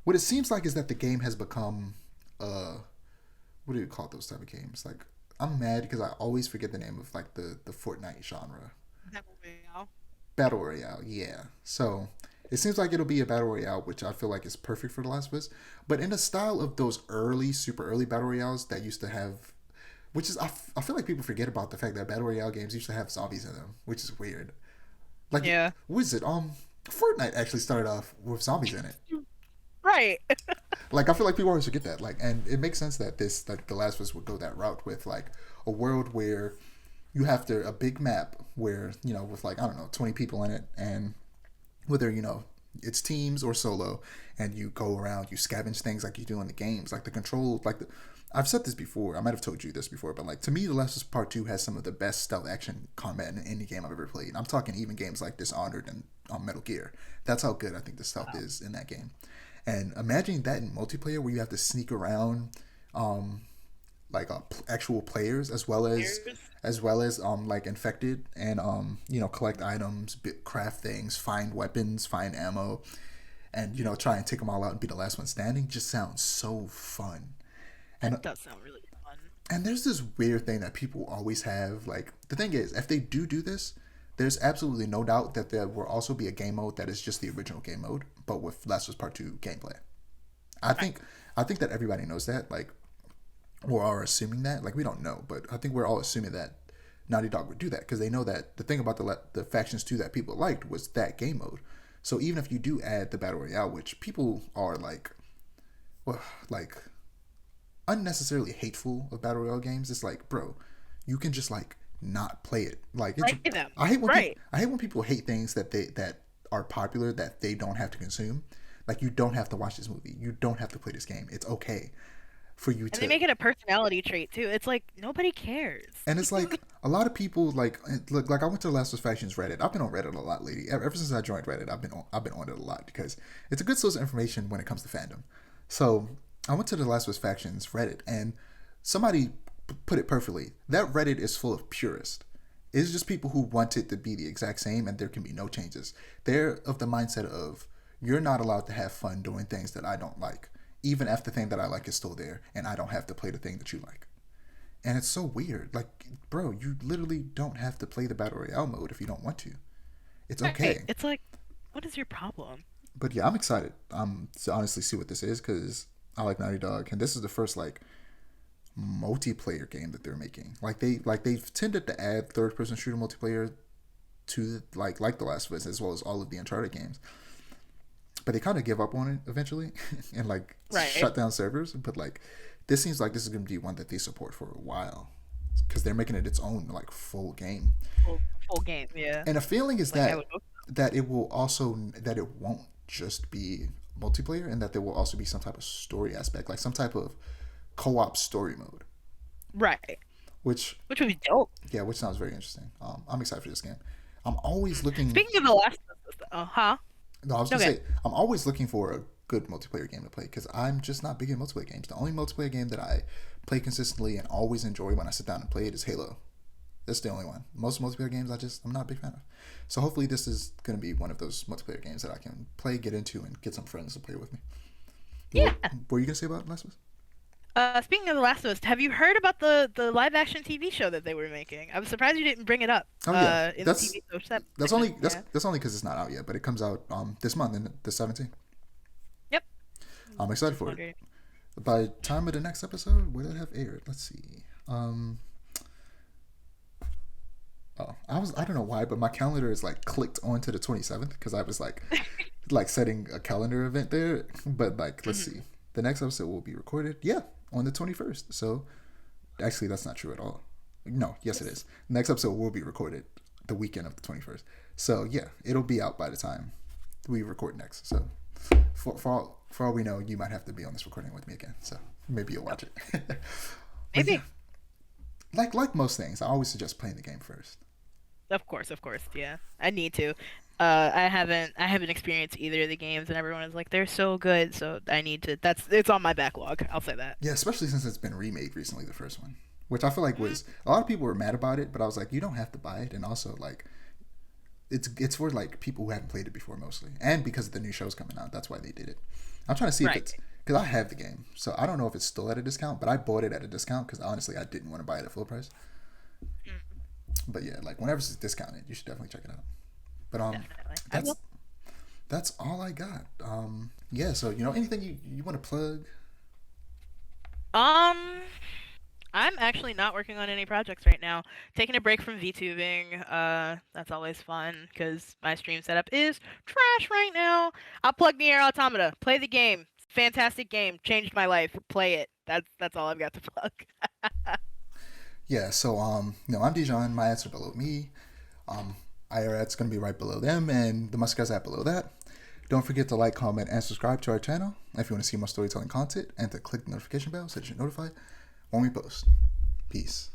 what it seems like is that the game has become what do you call those type of games? Like I'm mad because I always forget the name of like the Fortnite genre. Battle Royale, yeah. So it seems like it'll be a Battle Royale, which I feel like is perfect for The Last of Us, but in the style of those early, super early Battle Royales that used to have, which is, I feel like people forget about the fact that Battle Royale games used to have zombies in them, which is weird. Like, Yeah. what is it? Fortnite actually started off with zombies in it. Right. Like, I feel like people always forget that. Like, and it makes sense that like, The Last of Us would go that route with, like, a world where you have to, a big map where, with, like, I don't know, 20 people in it, and whether it's teams or solo, and you go around, you scavenge things like you do in the games, like the control, I've said this before, I might have told you this before, but like to me, The Last of Us Part 2 has some of the best stealth action combat in any game I've ever played. I'm talking even games like Dishonored and Metal Gear. That's how good I think the stealth is in that game. And imagine that in multiplayer where you have to sneak around like actual players as well as like infected, and collect items, craft things, find weapons, find ammo, and try and take them all out and be the last one standing. Just sounds so fun. And That does sound really fun. and there's this weird thing that people always have. Like the thing is, if they do this, there's absolutely no doubt that there will also be a game mode that is just the original game mode, but with Last of Us Part 2 gameplay. I think that everybody knows that. Like, or are assuming that. Like, we don't know, but I think we're all assuming that Naughty Dog would do that because they know that the thing about the Factions 2 that people liked was that game mode. So even if you do add the Battle Royale, which people are like, well, like unnecessarily hateful of Battle Royale games, it's like, bro, you can just like not play it. Like, it's, Play them. I hate when Right. I hate when people hate things that are popular that they don't have to consume. Like, you don't have to watch this movie. You don't have to play this game. It's okay for you And to. they make it a personality trait too. It's like nobody cares. And it's like a lot of people like look, like I went to Last of Us Factions Reddit. I've been on Reddit a lot lately. Ever since I joined Reddit, I've been on it a lot because it's a good source of information when it comes to fandom. So I went to the Last of Us Factions Reddit, and somebody put it perfectly. That Reddit is full of purists. It's just people who want it to be the exact same, and there can be no changes. They're of the mindset of you're not allowed to have fun doing things that I don't like, even if the thing that I like is still there, and I don't have to play the thing that you like. And it's so weird. Like, bro, you literally don't have to play the Battle Royale mode if you don't want to. It's okay. Right. It's like, what is your problem? But yeah, I'm excited to honestly see what this is because I like Naughty Dog, and this is the first like multiplayer game that they're making. They've tended to add third person shooter multiplayer to like The Last of Us as well as all of the Uncharted games. But they kind of give up on it eventually and like shut down servers. But like this seems like this is going to be one that they support for a while because they're making it its own like full game. Full game, yeah. And a feeling is Like, that it will also that it won't just be multiplayer, and that there will also be some type of story aspect, like some type of co-op story mode. right. Which Which would be dope. yeah, which sounds very interesting. I'm excited for this game. I'm always looking. Speaking of The Last of Us, huh? No, I was gonna Okay. say I'm always looking for a good multiplayer game to play because I'm just not big in multiplayer games. The only multiplayer game that I play consistently and always enjoy when I sit down and play it is Halo. That's the only one. Most multiplayer games I'm not a big fan of. So hopefully this is gonna be one of those multiplayer games that I can play, get into, and get some friends to play with me. Yeah. What were you gonna say about Last of Us? Speaking of The Last of Us, have you heard about the live action TV show that they were making? I'm surprised you didn't bring it up. Oh yeah, In that's the TV show set. that's only that's Yeah. that's only because it's not out yet, but it comes out this month, in the 17th. Yep. I'm excited for it. Wondering. By the time of the next episode, will it have aired? Let's see. I don't know why, but my calendar is like clicked onto the 27th because I was like setting a calendar event there. But like, let's see. The next episode will be recorded. Yeah, on the 21st. So actually, that's not true at all. No, yes, it is. The next episode will be recorded the weekend of the 21st. So yeah, it'll be out by the time we record next. So For all we know, you might have to be on this recording with me again. So maybe you'll watch it. But yeah, Maybe. like most things, I always suggest playing the game first. Of course, yeah. I need to. I haven't experienced either of the games, and everyone is like, they're so good, so I need to. It's on my backlog. I'll say that. Yeah, especially since it's been remade recently, the first one, which I feel like Mm, was a lot of people were mad about it, but I was like, you don't have to buy it, and also like it's for like people who haven't played it before mostly, and because of the new shows coming out, that's why they did it. I'm trying to see if right. it's because I have the game, so I don't know if it's still at a discount, but I bought it at a discount because honestly I didn't want to buy it at full price. Mm, But yeah, like whenever it's discounted, you should definitely check it out. But definitely. I that's will. that's all I got. Yeah, so anything you want to plug? Um, I'm actually not working on any projects right now. Taking a break from VTubing. That's always fun because my stream setup is trash right now. I'll plug Nier Automata. Play the game. Fantastic game. Changed my life. Play it. That's all I've got to plug. Yeah, so I'm Dijon. My ads are below me. Um, Aiara gonna be right below them, and the Muscars app below that. Don't forget to like, comment, and subscribe to our channel if you want to see more storytelling content, and to click the notification bell so that you're notified when we post. Peace.